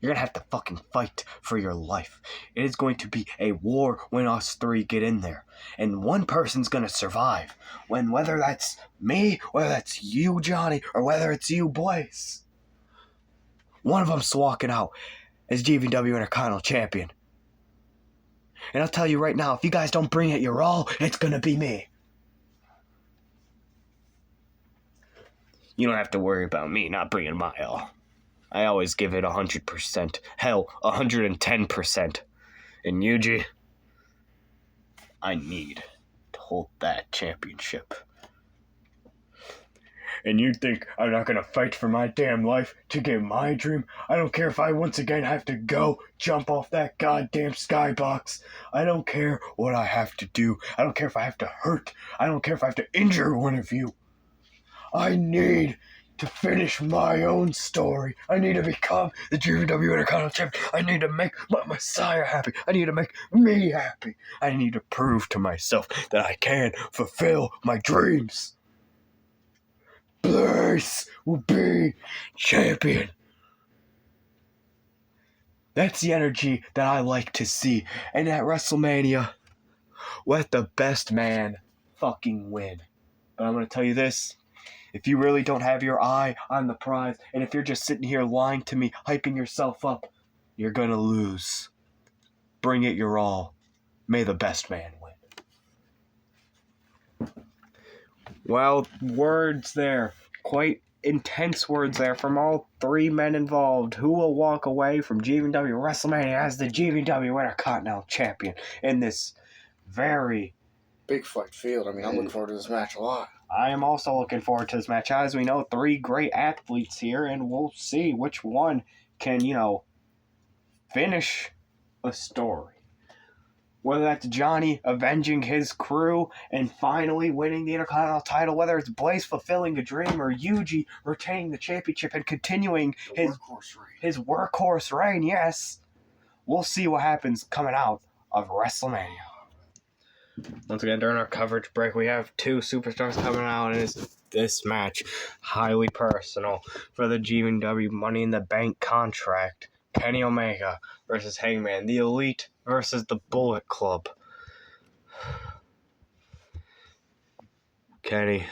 You're gonna have to fucking fight for your life. It is going to be a war when us three get in there. And one person's gonna survive. Whether that's me, whether that's you, Johnny, or whether it's you, Blaze. One of them's walking out as GVNW Intercontinental Champion. And I'll tell you right now, if you guys don't bring it your all, it's gonna be me. You don't have to worry about me not bringing my all. I always give it 100%. Hell, 110%. And Yuji, I need to hold that championship. And you think I'm not gonna fight for my damn life to get my dream? I don't care if I once again have to go jump off that goddamn skybox. I don't care what I have to do. I don't care if I have to hurt. I don't care if I have to injure one of you. I need to finish my own story. I need to become the GVW Intercontinental Champion. I need to make my Messiah happy. I need to make me happy. I need to prove to myself that I can fulfill my dreams. Blaze will be champion. That's the energy that I like to see. And at WrestleMania, let the best man fucking win. But I'm going to tell you this. If you really don't have your eye on the prize, and if you're just sitting here lying to me, hyping yourself up, you're going to lose. Bring it your all. May the best man win. Well, words there. Quite intense words there from all three men involved. Who will walk away from GVNW WrestleMania as the GVNW Intercontinental Champion in this very Big fight field. I mean, I'm looking forward to this match a lot. I am also looking forward to this match. As we know, three great athletes here, and we'll see which one can, finish a story. Whether that's Johnny avenging his crew and finally winning the Intercontinental title, whether it's Blaze fulfilling a dream, or Yuji retaining the championship and continuing his workhorse reign, yes. We'll see what happens coming out of WrestleMania. Once again, during our coverage break, we have two superstars coming out, and this match, highly personal for the GVNW Money in the Bank contract. Kenny Omega versus Hangman, the Elite versus the Bullet Club. Kenny,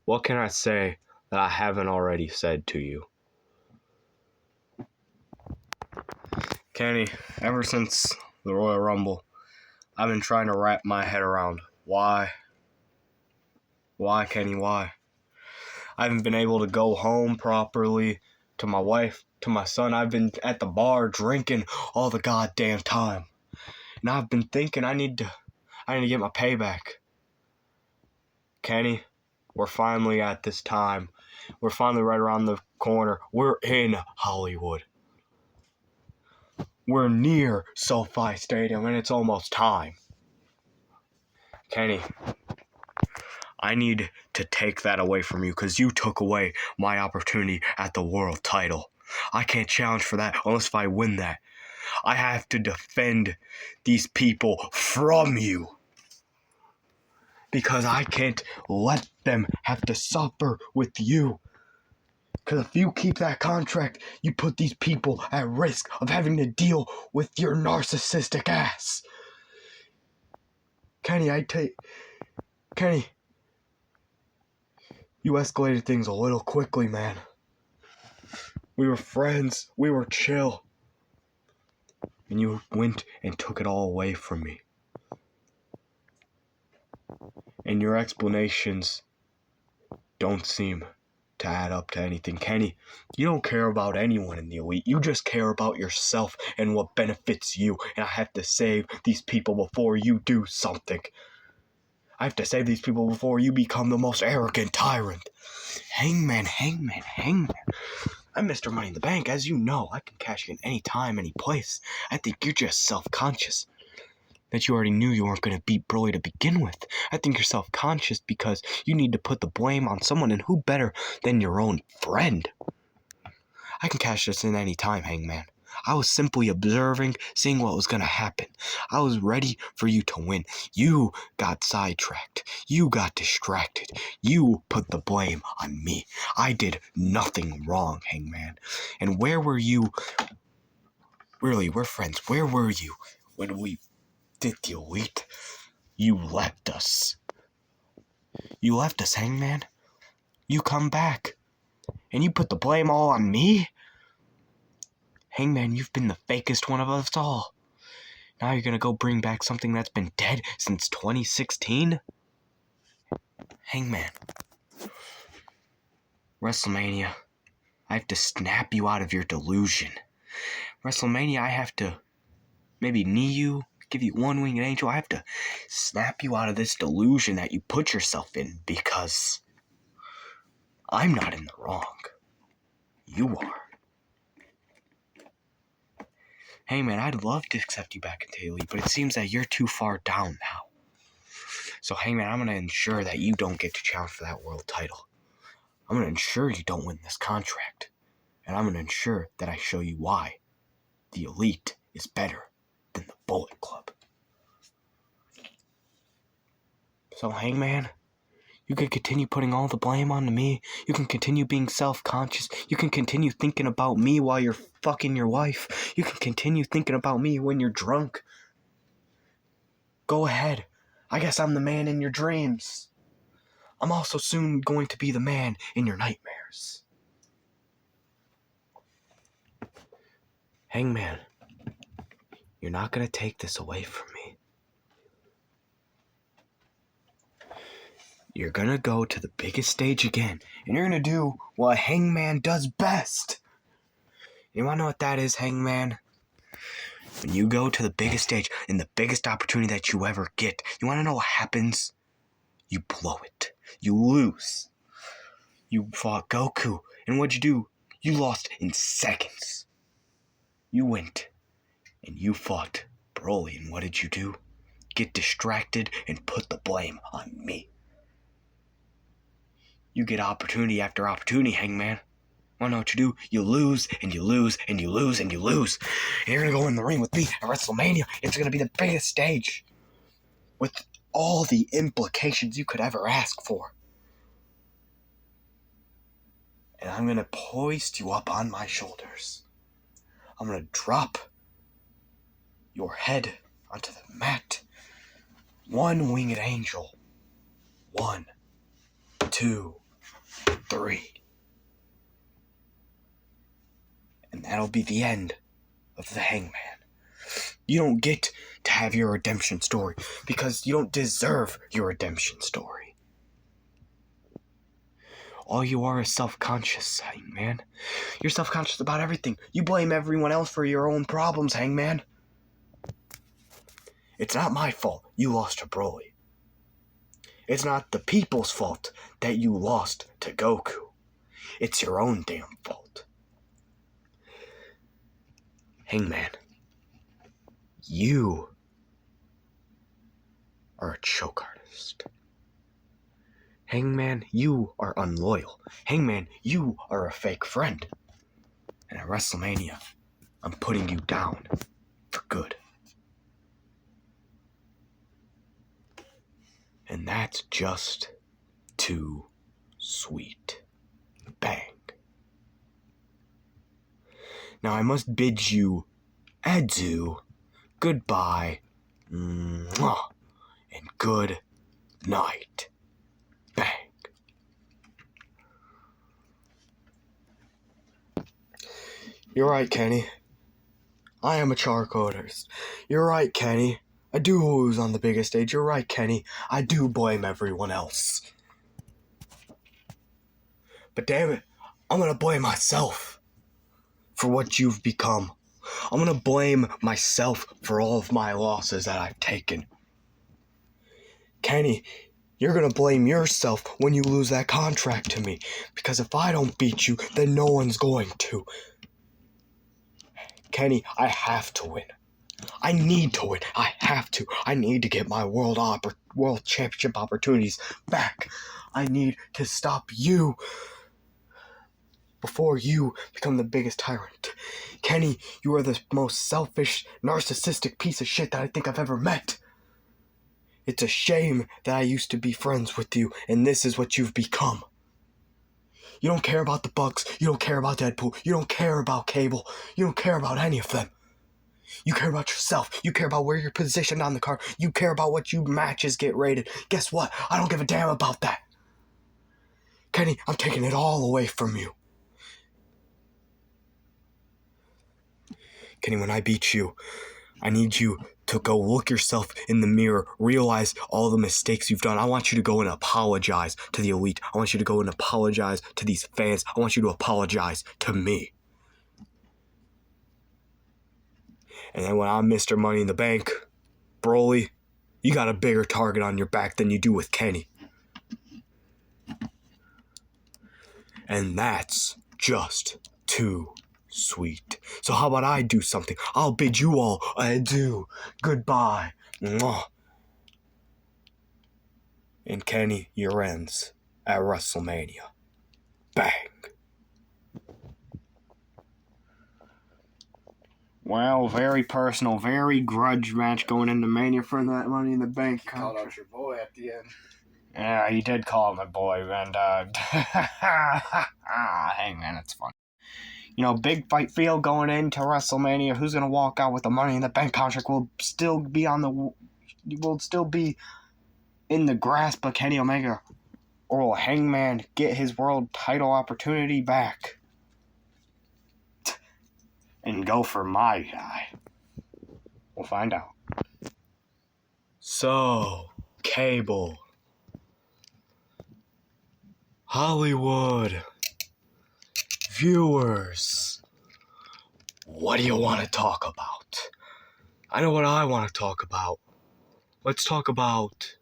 what can I say that I haven't already said to you? Kenny, ever since the Royal Rumble, I've been trying to wrap my head around why. Why, Kenny, why? I haven't been able to go home properly to my wife, to my son. I've been at the bar drinking all the goddamn time. And I've been thinking I need to get my payback. Kenny, we're finally at this time. We're finally right around the corner. We're in Hollywood. We're near SoFi Stadium, and it's almost time. Kenny, I need to take that away from you because you took away my opportunity at the world title. I can't challenge for that unless if I win that. I have to defend these people from you because I can't let them have to suffer with you. Because if you keep that contract, you put these people at risk of having to deal with your narcissistic ass. Kenny, Kenny, you escalated things a little quickly, man. We were friends. We were chill. And you went and took it all away from me. And your explanations don't seem to add up to anything. Kenny, you don't care about anyone in the Elite. You just care about yourself and what benefits you. And I have to save these people before you do something. I have to save these people before you become the most arrogant tyrant. Hangman. I'm Mr. Money in the Bank. As you know, I can cash in any time, any place. I think you're just self-conscious. That you already knew you weren't going to beat Broly to begin with. I think you're self-conscious because you need to put the blame on someone, and who better than your own friend? I can cash this in any time, Hangman. I was simply observing, seeing what was going to happen. I was ready for you to win. You got sidetracked. You got distracted. You put the blame on me. I did nothing wrong, Hangman. And where were you? Really, we're friends. Where were you when we did the Elite? You left us. You left us, Hangman. You come back. And you put the blame all on me? Hangman, you've been the fakest one of us all. Now you're gonna go bring back something that's been dead since 2016? Hangman. WrestleMania, I have to snap you out of your delusion. WrestleMania, I have to maybe knee you, give you one winged angel. I have to snap you out of this delusion that you put yourself in because I'm not in the wrong. You are. Hey man, I'd love to accept you back into the Elite, but it seems that you're too far down now. So Hangman, I'm going to ensure that you don't get to challenge for that world title. I'm going to ensure you don't win this contract. And I'm going to ensure that I show you why the Elite is better than the Bullet Club. So Hangman, you can continue putting all the blame on me. You can continue being self-conscious. You can continue thinking about me while you're fucking your wife. You can continue thinking about me when you're drunk. Go ahead. I guess I'm the man in your dreams. I'm also soon going to be the man in your nightmares. Hangman, you're not going to take this away from me. You're going to go to the biggest stage again, and you're going to do what Hangman does best. You want to know what that is, Hangman? When you go to the biggest stage and the biggest opportunity that you ever get, you want to know what happens? You blow it. You lose. You fought Goku, and what'd you do? You lost in seconds. You went and you fought Broly, and what did you do? Get distracted and put the blame on me. You get opportunity after opportunity, Hangman. Wanna know what you do? You lose, and you lose, and you lose, and you lose. And you're gonna go in the ring with me at WrestleMania. It's gonna be the biggest stage with all the implications you could ever ask for. And I'm gonna hoist you up on my shoulders. I'm gonna drop your head onto the mat. One winged angel. 1, 2, 3. And that'll be the end of the Hangman. You don't get to have your redemption story because you don't deserve your redemption story. All you are is self-conscious, Hangman. You're self-conscious about everything. You blame everyone else for your own problems, Hangman. It's not my fault you lost to Broly. It's not the people's fault that you lost to Goku. It's your own damn fault. Hangman, you are a choke artist. Hangman, you are unloyal. Hangman, you are a fake friend. And at WrestleMania, I'm putting you down for good. And that's just too sweet. Bang. Now I must bid you adieu, goodbye, mwah, and good night. Bang. You're right, Kenny. I am a charcoal artist. You're right, Kenny. I do lose on the biggest stage. You're right, Kenny. I do blame everyone else. But damn it, I'm gonna blame myself for what you've become. I'm gonna blame myself for all of my losses that I've taken. Kenny, you're gonna blame yourself when you lose that contract to me. Because if I don't beat you, then no one's going to. Kenny, I have to win. I need to win. I have to. I need to get my world championship opportunities back. I need to stop you before you become the biggest tyrant. Kenny, you are the most selfish, narcissistic piece of shit that I think I've ever met. It's a shame that I used to be friends with you, and this is what you've become. You don't care about the Bucks, you don't care about Deadpool, you don't care about Cable, you don't care about any of them. You care about yourself, you care about where you're positioned on the card, you care about what you matches get rated. Guess what? I don't give a damn about that. Kenny, I'm taking it all away from you. Kenny, when I beat you, I need you to go look yourself in the mirror, realize all the mistakes you've done. I want you to go and apologize to the elite. I want you to go and apologize to these fans. I want you to apologize to me. And then when I'm Mr. Money in the Bank, Broly, you got a bigger target on your back than you do with Kenny. And that's just too sweet. So how about I do something? I'll bid you all adieu. Goodbye. Mwah. And Kenny, your ends at WrestleMania. Bang. Well, very personal, very grudge match going into Mania for that Money in the Bank. Called out your boy at the end. Yeah, you did call him a boy, and hey man, it's fun. You know, big fight field going into WrestleMania. Who's gonna walk out with the Money in the Bank contract will still be in the grasp of Kenny Omega, or will Hangman get his world title opportunity back and go for my guy? We'll find out. So, Cable, Hollywood, viewers, what do you want to talk about? I know what I want to talk about. Let's talk about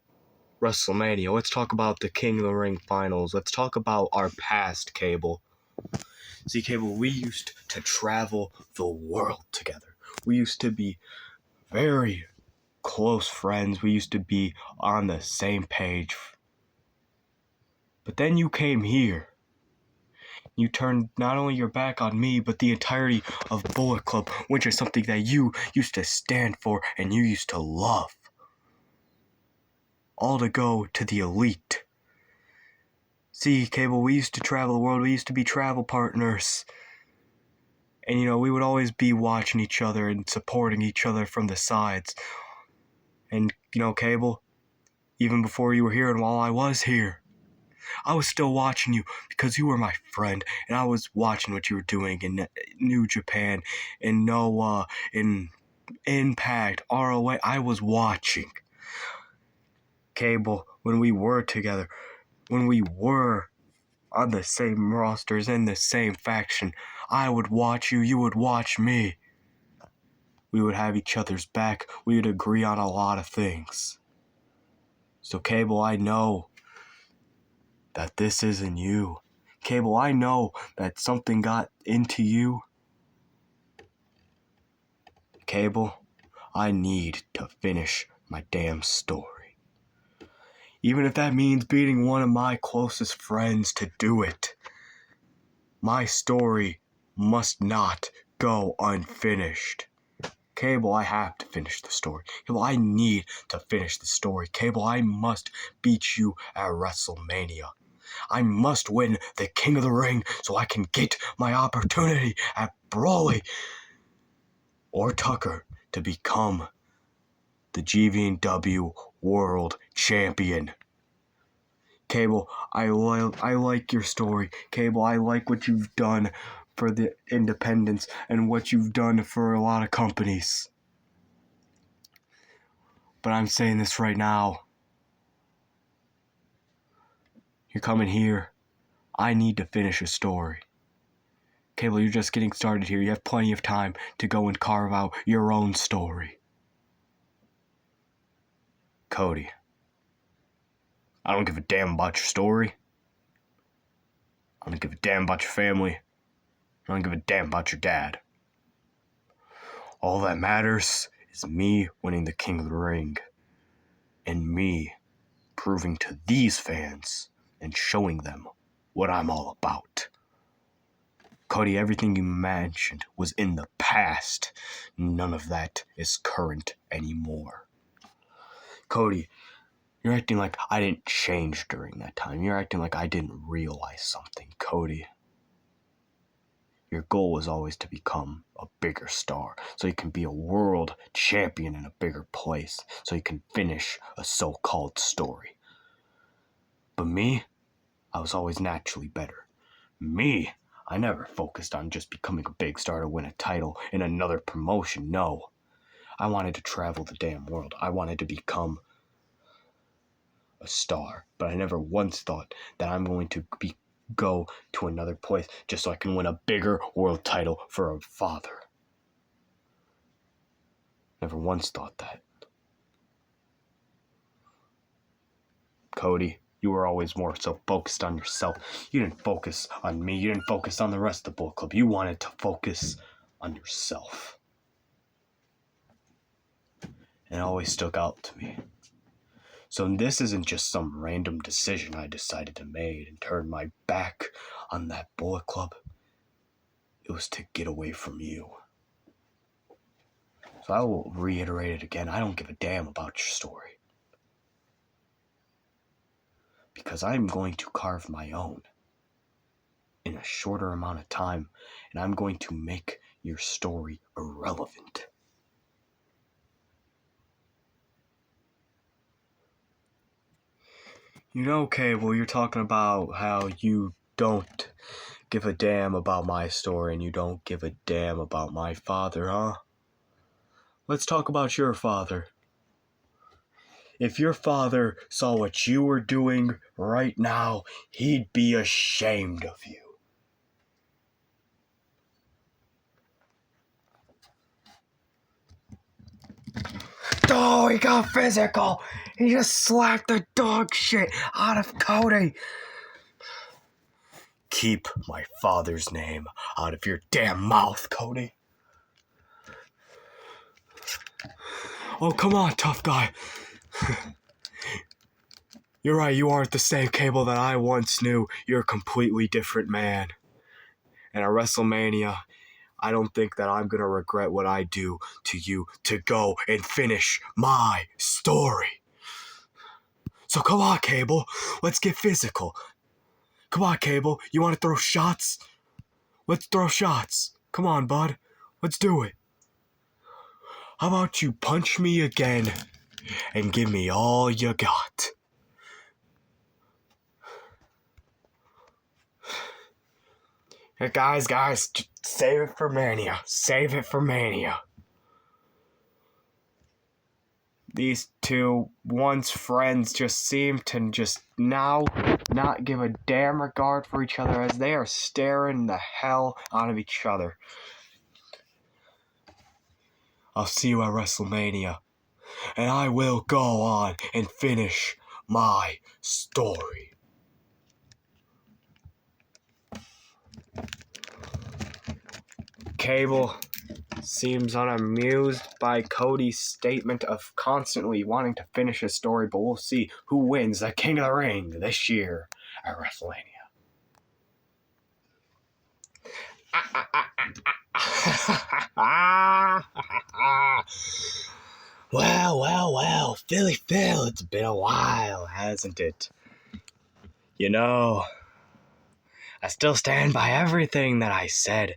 WrestleMania. Let's talk about the King of the Ring finals. Let's talk about our past, Cable. See, Cable, we used to travel the world together. We used to be very close friends. We used to be on the same page. But then you came here. You turned not only your back on me, but the entirety of Bullet Club, which is something that you used to stand for and you used to love. All to go to the elite. See, Cable, we used to travel the world. We used to be travel partners. And, you know, we would always be watching each other and supporting each other from the sides. And, you know, Cable, even before you were here and while I was here, I was still watching you because you were my friend, and I was watching what you were doing in New Japan, in Noah, in Impact, ROA. I was watching. Cable, when we were together, when we were on the same rosters, in the same faction, I would watch you, you would watch me. We would have each other's back. We would agree on a lot of things. So, Cable, I know that this isn't you. Cable, I know that something got into you. Cable, I need to finish my damn story. Even if that means beating one of my closest friends to do it. My story must not go unfinished. Cable, I have to finish the story. Cable, I need to finish the story. Cable, I must beat you at WrestleMania. I must win the King of the Ring so I can get my opportunity at Broly or Tucker to become the GVNW World Champion. Cable, I like your story. Cable, I like what you've done for the independents and what you've done for a lot of companies. But I'm saying this right now. You're coming here. I need to finish a story. Cable, you're just getting started here. You have plenty of time to go and carve out your own story. Cody, I don't give a damn about your story. I don't give a damn about your family. I don't give a damn about your dad. All that matters is me winning the King of the Ring. And me proving to these fans and showing them what I'm all about. Cody, everything you mentioned was in the past. None of that is current anymore. Cody, you're acting like I didn't change during that time. You're acting like I didn't realize something. Cody, your goal was always to become a bigger star, so you can be a world champion in a bigger place, so you can finish a so-called story. But me, I was always naturally better. Me, I never focused on just becoming a big star to win a title in another promotion. No, I wanted to travel the damn world. I wanted to become a star, but I never once thought that I'm going to go to another place just so I can win a bigger world title for a father. Never once thought that. Cody, you were always more so focused on yourself. You didn't focus on me. You didn't focus on the rest of the Bullet Club. You wanted to focus on yourself. And it always stuck out to me. So this isn't just some random decision I decided to make and turn my back on that Bullet Club. It was to get away from you. So I will reiterate it again. I don't give a damn about your story. Because I'm going to carve my own in a shorter amount of time, and I'm going to make your story irrelevant. You know, Cable, you're talking about how you don't give a damn about my story and you don't give a damn about my father, huh? Let's talk about your father. If your father saw what you were doing right now, he'd be ashamed of you. Oh, he got physical. He just slapped the dog shit out of Cody. Keep my father's name out of your damn mouth, Cody. Oh, come on, tough guy. You're right, you aren't the same Cable that I once knew. You're a completely different man. And at WrestleMania, I don't think that I'm gonna regret what I do to you to go and finish my story. So come on, Cable. Let's get physical. Come on, Cable. You want to throw shots? Let's throw shots. Come on, bud. Let's do it. How about you punch me again and give me all you got? Hey, guys, just save it for Mania. Save it for Mania. These two once friends just seem to just now not give a damn regard for each other as they are staring the hell out of each other. I'll see you at WrestleMania, and I will go on and finish my story. Cable seems unamused by Cody's statement of constantly wanting to finish his story, but we'll see who wins the King of the Ring this year at WrestleMania. Well, Philly Phil, it's been a while, hasn't it? You know, I still stand by everything that I said.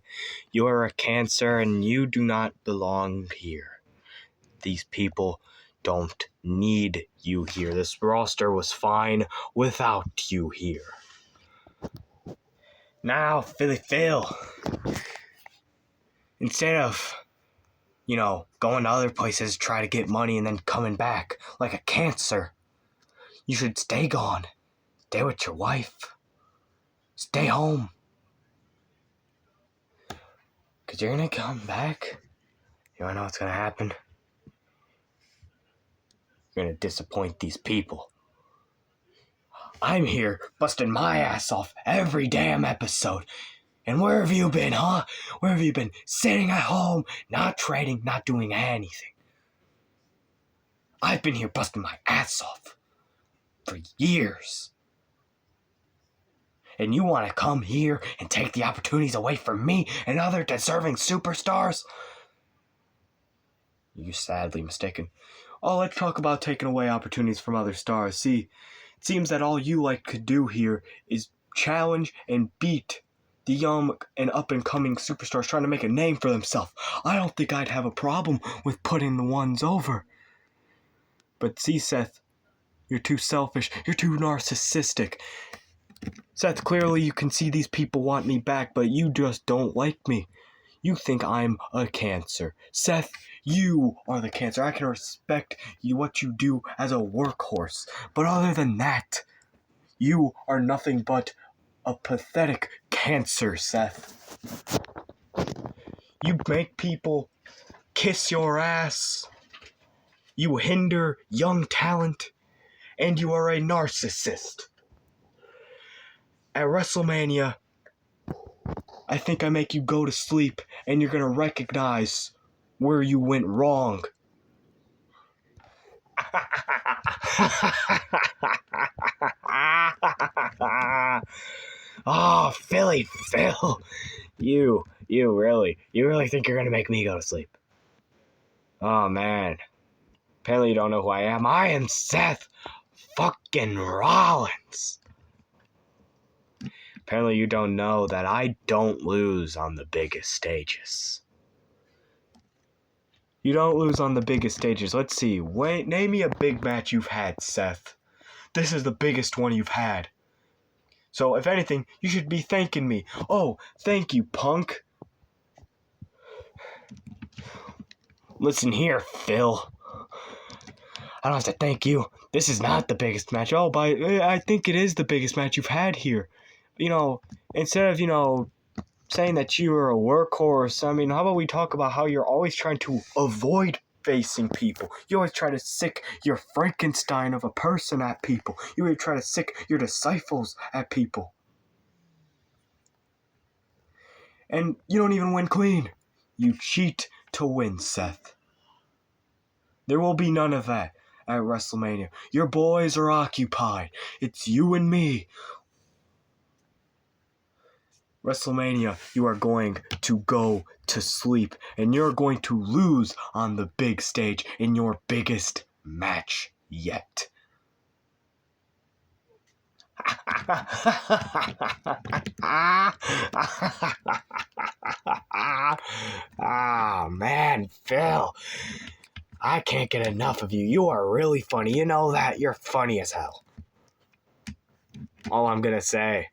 You are a cancer and you do not belong here. These people don't need you here. This roster was fine without you here. Now, Philly Phil, instead of, going to other places to try to get money and then coming back like a cancer, you should stay gone. Stay with your wife. Stay home. Because you're going to come back. You want to know what's going to happen? You're going to disappoint these people. I'm here busting my ass off every damn episode. And where have you been, huh? Where have you been? Sitting at home, not training, not doing anything. I've been here busting my ass off for years. And you want to come here and take the opportunities away from me and other deserving superstars? You're sadly mistaken. Oh, let's talk about taking away opportunities from other stars. See, it seems that all you like to do here is challenge and beat the young and up-and-coming superstars trying to make a name for themselves. I don't think I'd have a problem with putting the ones over. But see, Seth, you're too selfish. You're too narcissistic. Seth, clearly you can see these people want me back, but you just don't like me. You think I'm a cancer. Seth, you are the cancer. I can respect you, what you do as a workhorse. But other than that, you are nothing but a pathetic cancer, Seth. You make people kiss your ass. You hinder young talent. And you are a narcissist. At WrestleMania, I think I make you go to sleep and you're gonna recognize where you went wrong. Oh, Philly Phil. You really think you're gonna make me go to sleep? Oh man. Apparently you don't know who I am. I am Seth fucking Rollins. Apparently you don't know that I don't lose on the biggest stages. You don't lose on the biggest stages. Let's see. Wait, name me a big match you've had, Seth. This is the biggest one you've had. So, if anything, you should be thanking me. Oh, thank you, punk. Listen here, Phil. I don't have to thank you. This is not the biggest match. Oh, but I think it is the biggest match you've had here. Instead of, saying that you are a workhorse, how about we talk about how you're always trying to avoid facing people. You always try to sick your Frankenstein of a person at people. You always try to sick your disciples at people. And you don't even win clean. You cheat to win, Seth. There will be none of that at WrestleMania. Your boys are occupied. It's you and me. WrestleMania, you are going to go to sleep, and you're going to lose on the big stage in your biggest match yet. Ah, man, Phil. I can't get enough of you. You are really funny. You know that? You're funny as hell. All I'm gonna say,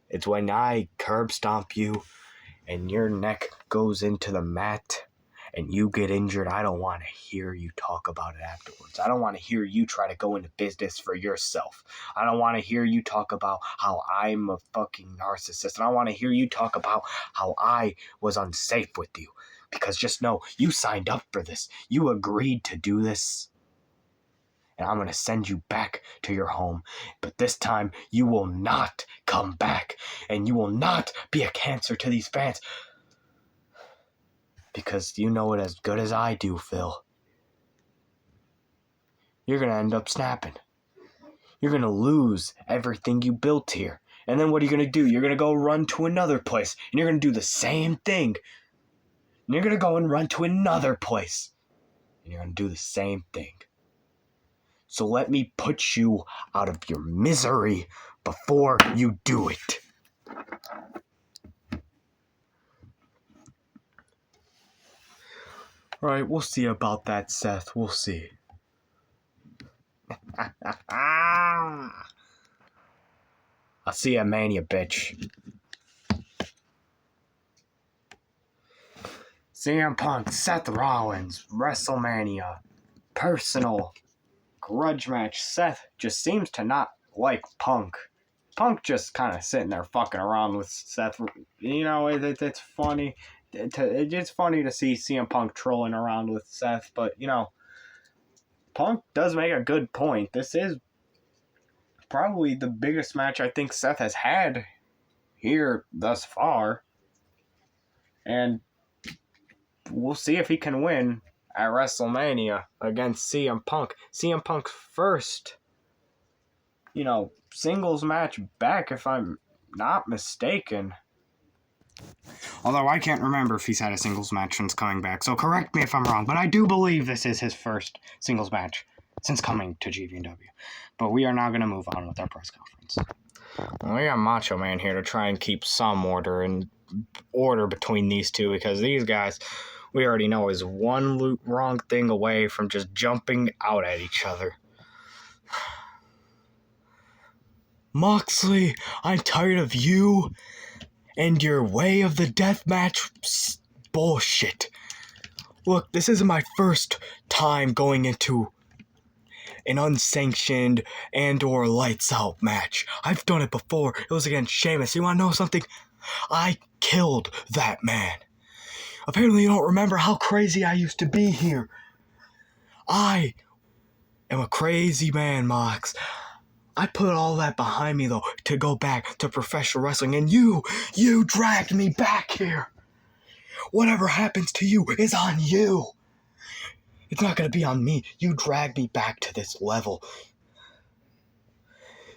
it's when I curb stomp you and your neck goes into the mat and you get injured, I don't want to hear you talk about it afterwards. I don't want to hear you try to go into business for yourself. I don't want to hear you talk about how I'm a fucking narcissist. And I want to hear you talk about how I was unsafe with you. Because just know, you signed up for this. You agreed to do this. And I'm going to send you back to your home. But this time, you will not come back. And you will not be a cancer to these fans. Because you know it as good as I do, Phil. You're going to end up snapping. You're going to lose everything you built here. And then what are you going to do? You're going to go run to another place. And you're going to do the same thing. And you're going to go and run to another place. And you're going to do the same thing. So let me put you out of your misery before you do it. Alright, we'll see about that, Seth. We'll see. I'll see you at Mania, bitch. CM Punk, Seth Rollins, WrestleMania. Personal grudge match. Seth just seems to not like Punk. Punk just kind of sitting there fucking around with Seth. It's funny. It's funny to see CM Punk trolling around with Seth, but, Punk does make a good point. This is probably the biggest match I think Seth has had here thus far. And we'll see if he can win at WrestleMania against CM Punk. CM Punk's first, singles match back, if I'm not mistaken. Although I can't remember if he's had a singles match since coming back, so correct me if I'm wrong, but I do believe this is his first singles match since coming to GVNW. But we are now going to move on with our press conference. Well, we got Macho Man here to try and keep some order between these two, because these guys, we already know, is one wrong thing away from just jumping out at each other. Moxley, I'm tired of you and your way of the deathmatch bullshit. Look, this isn't my first time going into an unsanctioned and or lights out match. I've done it before. It was against Sheamus. You want to know something? I killed that man. Apparently you don't remember how crazy I used to be here. I am a crazy man, Mox. I put all that behind me, though, to go back to professional wrestling, and you dragged me back here. Whatever happens to you is on you. It's not going to be on me. You dragged me back to this level.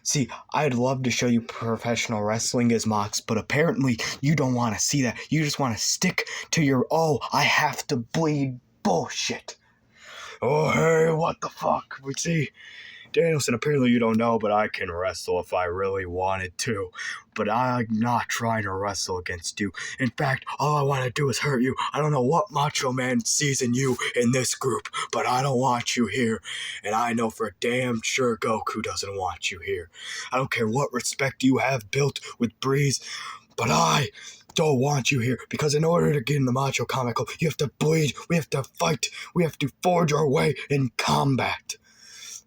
See, I'd love to show you professional wrestling as Mox, but apparently you don't want to see that. You just want to stick to your, I have to bleed bullshit. Oh, hey, what the fuck? We see, Danielson, apparently you don't know, but I can wrestle if I really wanted to. But I'm not trying to wrestle against you. In fact, all I want to do is hurt you. I don't know what Macho Man sees in you in this group, but I don't want you here. And I know for damn sure Goku doesn't want you here. I don't care what respect you have built with Breeze, but I don't want you here, because in order to get in the Macho Comical, you have to bleed, we have to fight, we have to forge our way in combat.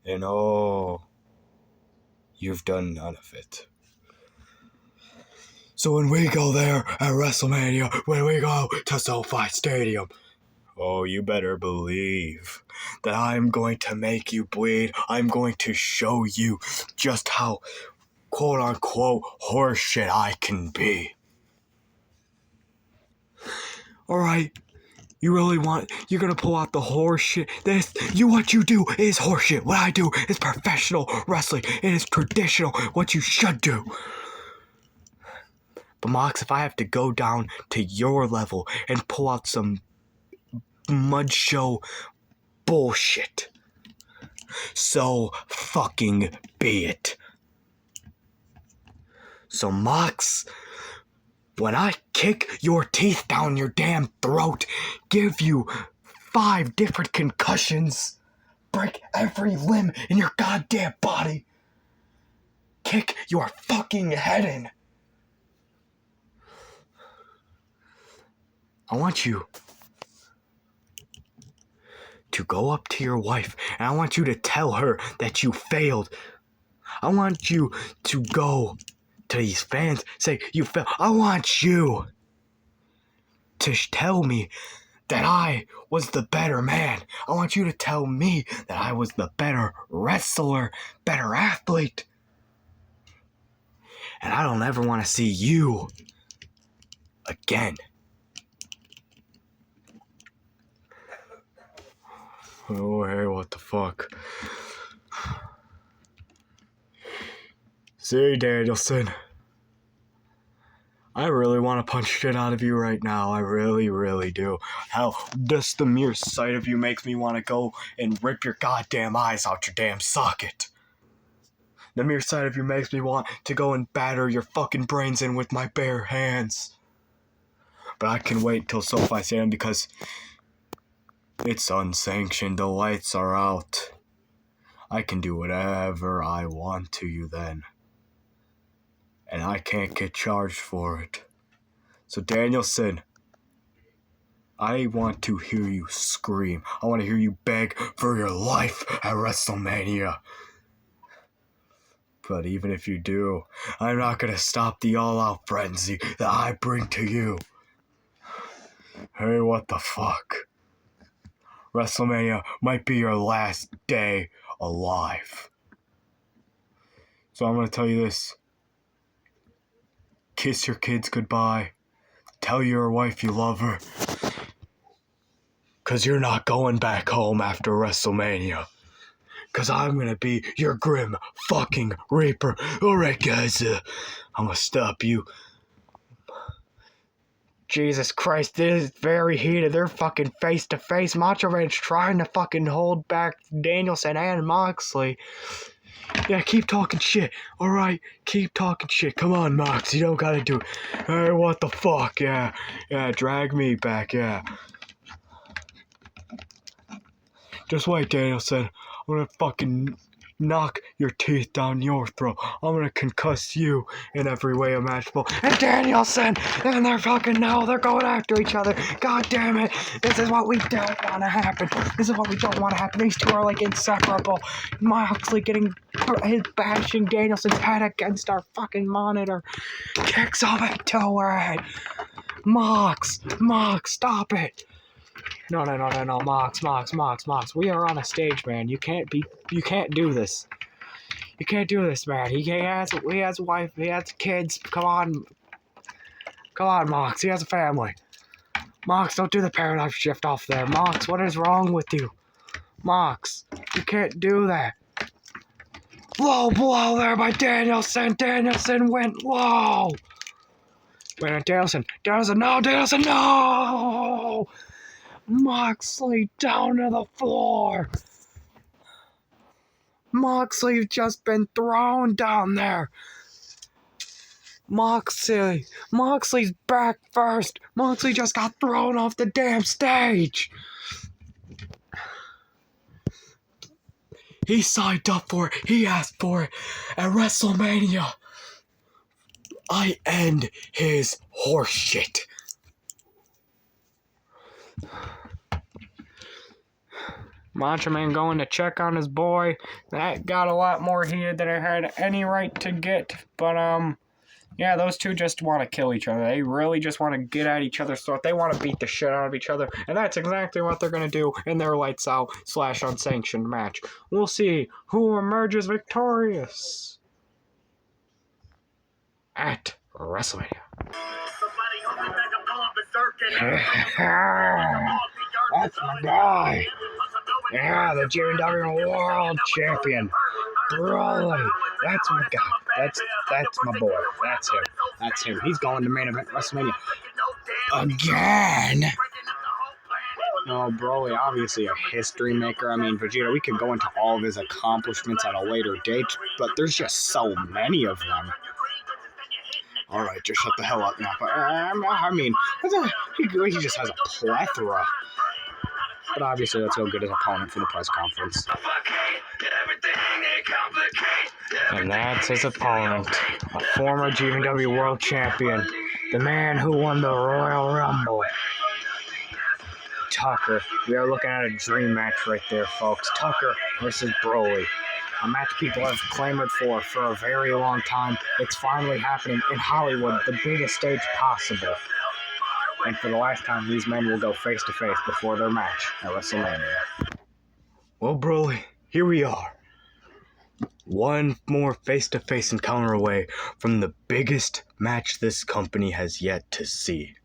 And you've done none of it. So when we go there at WrestleMania, when we go to SoFi Stadium, you better believe that I'm going to make you bleed. I'm going to show you just how quote-unquote horseshit I can be. Alright. You're gonna pull out the horse shit. What you do is horseshit. What I do is professional wrestling. It is traditional, what you should do. But Mox, if I have to go down to your level and pull out some mud show bullshit, so fucking be it. So Mox, when I kick your teeth down your damn throat, give you 5 different concussions, break every limb in your goddamn body, kick your fucking head in, I want you to go up to your wife and I want you to tell her that you failed. I want you to go to these fans, say you failed. I want you to tell me that I was the better man. I want you to tell me that I was the better wrestler, better athlete. And I don't ever want to see you again. Oh, hey, what the fuck? See, Danielson, I really want to punch shit out of you right now. I really, really do. Hell, just the mere sight of you makes me want to go and rip your goddamn eyes out your damn socket. The mere sight of you makes me want to go and batter your fucking brains in with my bare hands. But I can wait till SoFi Stadium because it's unsanctioned. The lights are out. I can do whatever I want to you then. And I can't get charged for it. So Danielson, I want to hear you scream. I want to hear you beg for your life at WrestleMania. But even if you do, I'm not going to stop the all-out frenzy that I bring to you. Hey, what the fuck? WrestleMania might be your last day alive. So I'm going to tell you this. Kiss your kids goodbye. Tell your wife you love her. 'Cause you're not going back home after WrestleMania. 'Cause I'm gonna be your grim fucking reaper. Alright guys, I'm gonna stop you. Jesus Christ, this is very heated. They're fucking face to face. Macho Man's trying to fucking hold back Danielson and Moxley. Yeah, keep talking shit. Alright, keep talking shit. Come on, Mox, you don't gotta do it. Hey, what the fuck? Yeah, drag me back, yeah. Just wait, Danielson. I'm gonna fucking knock your teeth down your throat. I'm gonna concuss you in every way imaginable. And Danielson! And they're fucking now, they're going after each other. God damn it. This is what we don't want to happen. This is what we don't want to happen. These two are like inseparable. Moxley getting his bashing Danielson's head against our fucking monitor. Kicks him into it. Mox, stop it. No, Mox. We are on a stage, man. You can't do this. You can't do this, man. He has a wife, he has kids. Come on, Mox. He has a family. Mox, don't do the paradigm shift off there. Mox, what is wrong with you? Mox, you can't do that. Low blow there by Danielson. Danielson went low. Wait on Danielson. No! Moxley down to the floor. Moxley's just been thrown down there. Moxley's back first. Moxley just got thrown off the damn stage. He signed up for it. He asked for it. At WrestleMania, I end his horseshit. Macho Man going to check on his boy. That got a lot more heated than it had any right to get. But, yeah, those two just want to kill each other. They really just want to get at each other's throat. They want to beat the shit out of each other. And that's exactly what they're going to do in their lights out / unsanctioned match. We'll see who emerges victorious at WrestleMania. That's my guy. Yeah, the GVNW World Champion. Broly. That's my guy. That's my boy. That's him. He's going to main event WrestleMania. Again. No, Broly, obviously a history maker. I mean, Vegeta, we could go into all of his accomplishments at a later date, but there's just so many of them. Alright, just shut the hell up now. But, I mean, he just has a plethora. But obviously, let's go get his opponent for the press conference. And that's his opponent, a former GVNW World Champion, the man who won the Royal Rumble. Tucker. We are looking at a dream match right there, folks. Tucker versus Broly. A match people have clamored for a very long time. It's finally happening in Hollywood, the biggest stage possible. And for the last time, these men will go face to face before their match at WrestleMania. Well, Broly, here we are. One more face-to-face encounter away from the biggest match this company has yet to see.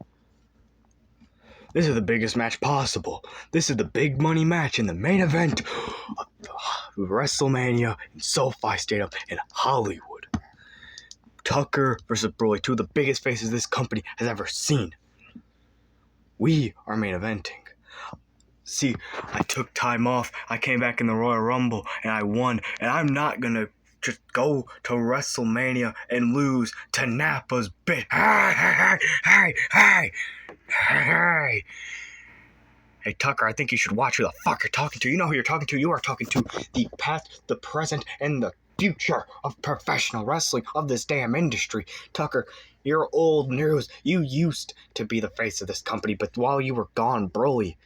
This is the biggest match possible. This is the big money match in the main event of WrestleMania in SoFi Stadium in Hollywood. Tucker versus Broly, two of the biggest faces this company has ever seen. We are main eventing. See, I took time off. I came back in the Royal Rumble and I won. And I'm not gonna just go to WrestleMania and lose to Nappa's bitch. Hey, Tucker, I think you should watch who the fuck you're talking to. You know who you're talking to. You are talking to the past, the present, and the future of professional wrestling, of this damn industry. Tucker, you're old news. You used to be the face of this company, but while you were gone, Broly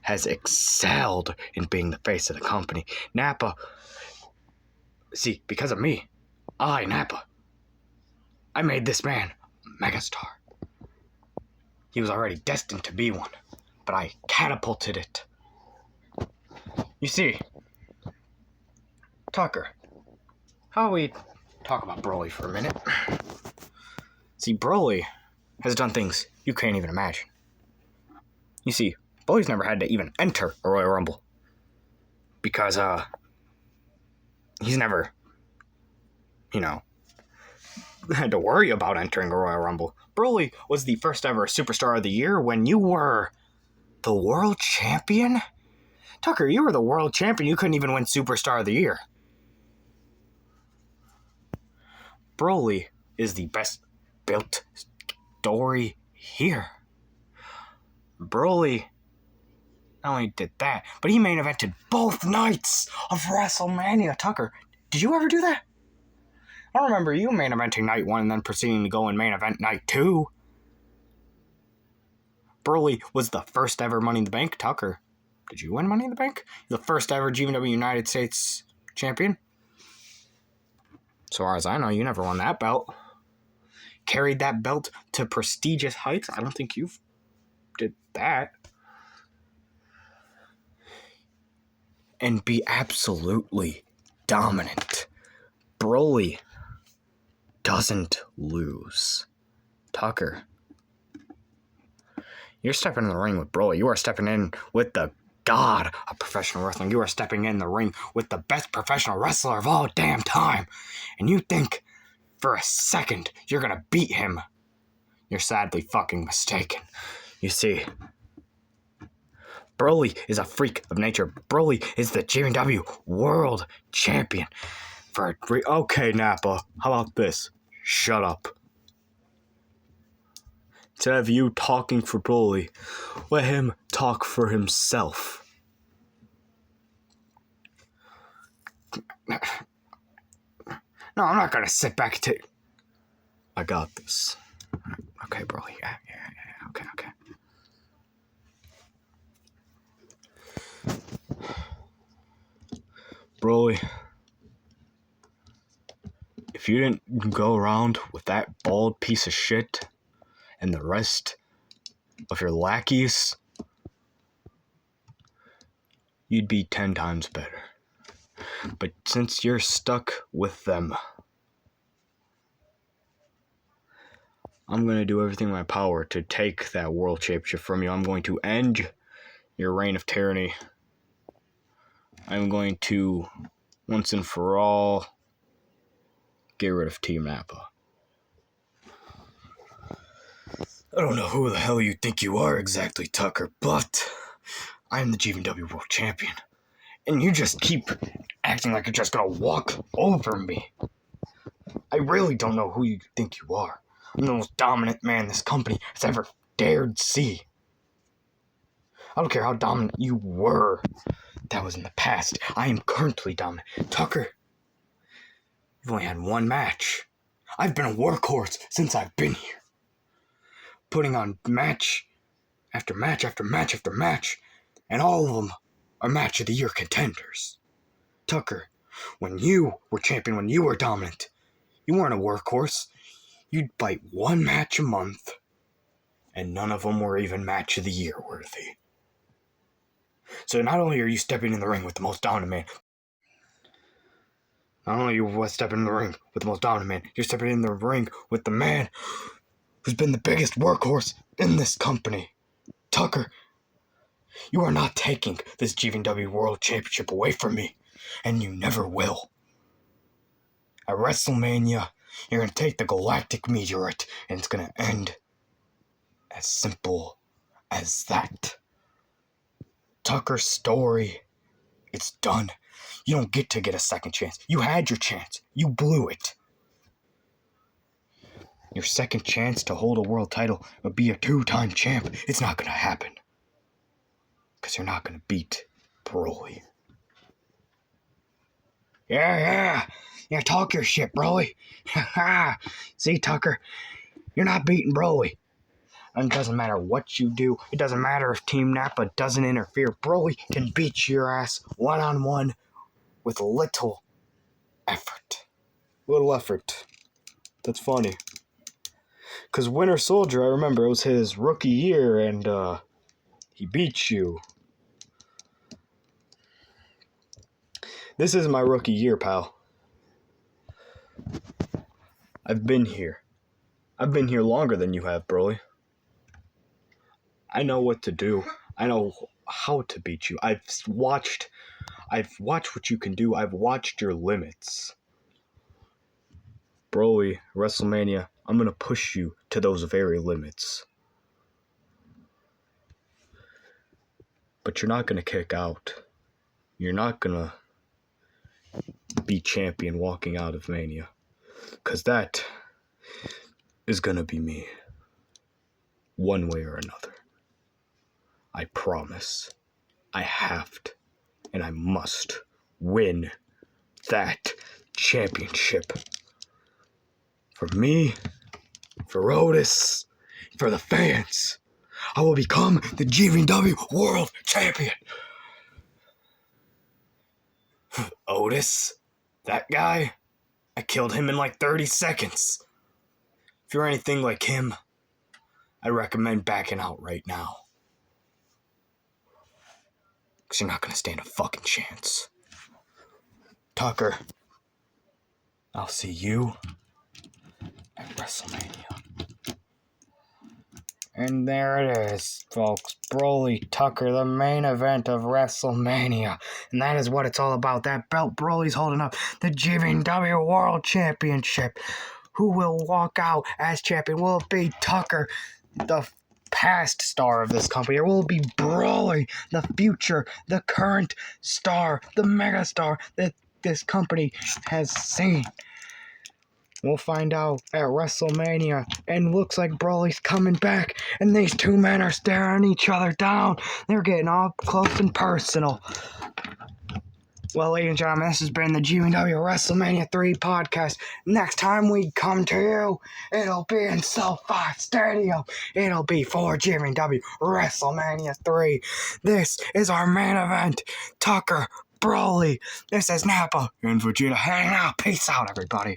has excelled in being the face of the company. Nappa, see, because of me, Nappa, I made this man a megastar. He was already destined to be one, but I catapulted it. You see, Tucker, how about we talk about Broly for a minute? See, Broly has done things you can't even imagine. You see, Broly's never had to even enter a Royal Rumble because, he's never, had to worry about entering a Royal Rumble. Broly was the first ever Superstar of the Year when you were the World Champion? Tucker, you were the World Champion. You couldn't even win Superstar of the Year. Broly is the best built story here. Broly not only did that, but he main evented both nights of WrestleMania. Tucker, did you ever do that? I remember you main eventing night 1 and then proceeding to go in main event night 2. Broly was the first ever Money in the Bank. Tucker, did you win Money in the Bank? The first ever GVNW United States champion. So far as I know, you never won that belt. Carried that belt to prestigious heights. I don't think you did that. And be absolutely dominant. Broly doesn't lose. Tucker, you're stepping in the ring with Broly. You are stepping in with the god of professional wrestling. You are stepping in the ring with the best professional wrestler of all damn time. And you think for a second you're gonna beat him. You're sadly fucking mistaken. You see, Broly is a freak of nature. Broly is the GVNW World Champion. Okay, Nappa, how about this? Shut up. Instead of you talking for Broly, let him talk for himself. No, I'm not gonna sit back and take... I got this. Okay, Broly, yeah, okay. Broly, if you didn't go around with that bald piece of shit and the rest of your lackeys, you'd be 10 times better. But since you're stuck with them, I'm going to do everything in my power to take that world championship from you. I'm going to end your reign of tyranny. I'm going to, once and for all, get rid of Team Nappa. I don't know who the hell you think you are exactly, Tucker, but I'm the GVNW World Champion. And you just keep acting like you're just gonna walk over me. I really don't know who you think you are. I'm the most dominant man this company has ever dared see. I don't care how dominant you were. That was in the past. I am currently dominant. Tucker, you've only had one match. I've been a workhorse since I've been here. Putting on match after match after match after match. And all of them are match of the year contenders. Tucker, when you were champion, when you were dominant, you weren't a workhorse. You'd fight one match a month, and none of them were even match of the year worthy. So not only are you stepping in the ring with the most dominant man, you're stepping in the ring with the man who's been the biggest workhorse in this company. Tucker, you are not taking this GVNW World Championship away from me, and you never will. At WrestleMania, you're going to take the Galactic Meteorite, and it's going to end as simple as that. Tucker's story, it's done. You don't get to get a second chance. You had your chance. You blew it. Your second chance to hold a world title would be a 2-time champ. It's not going to happen. Because you're not going to beat Broly. Yeah, talk your shit, Broly. See, Tucker, you're not beating Broly. And it doesn't matter what you do. It doesn't matter if Team Nappa doesn't interfere. Broly can beat your ass one-on-one with little effort. Little effort. That's funny. Because Winter Soldier, I remember, it was his rookie year, and he beat you. This is my rookie year, pal. I've been here. I've been here longer than you have, Broly. I know what to do. I know how to beat you. I've watched what you can do. I've watched your limits. Broly, WrestleMania, I'm going to push you to those very limits. But you're not going to kick out. You're not going to be champion walking out of Mania. Because that is going to be me. One way or another. I promise. I have to. And I must win that championship. For me, for Otis, for the fans. I will become the GVNW World Champion. Otis, that guy, I killed him in like 30 seconds. If you're anything like him, I recommend backing out right now. Because you're not going to stand a fucking chance. Tucker, I'll see you at WrestleMania. And there it is, folks. Broly Tucker, the main event of WrestleMania. And that is what it's all about. That belt Broly's holding up. The GVNW World Championship. Who will walk out as champion? Will it be Tucker, the past star of this company? Or will it be Broly, the future, the current star, the mega star that this company has seen? We'll find out at WrestleMania, and looks like Broly's coming back, and these two men are staring each other down. They're getting all close and personal. Well, ladies and gentlemen, this has been the GVNW WrestleMania 3 podcast. Next time we come to you, it'll be in SoFi Stadium. It'll be for GVNW WrestleMania 3. This is our main event. Tucker, Broly, this is Nappa, and Vegeta hanging out. Peace out, everybody.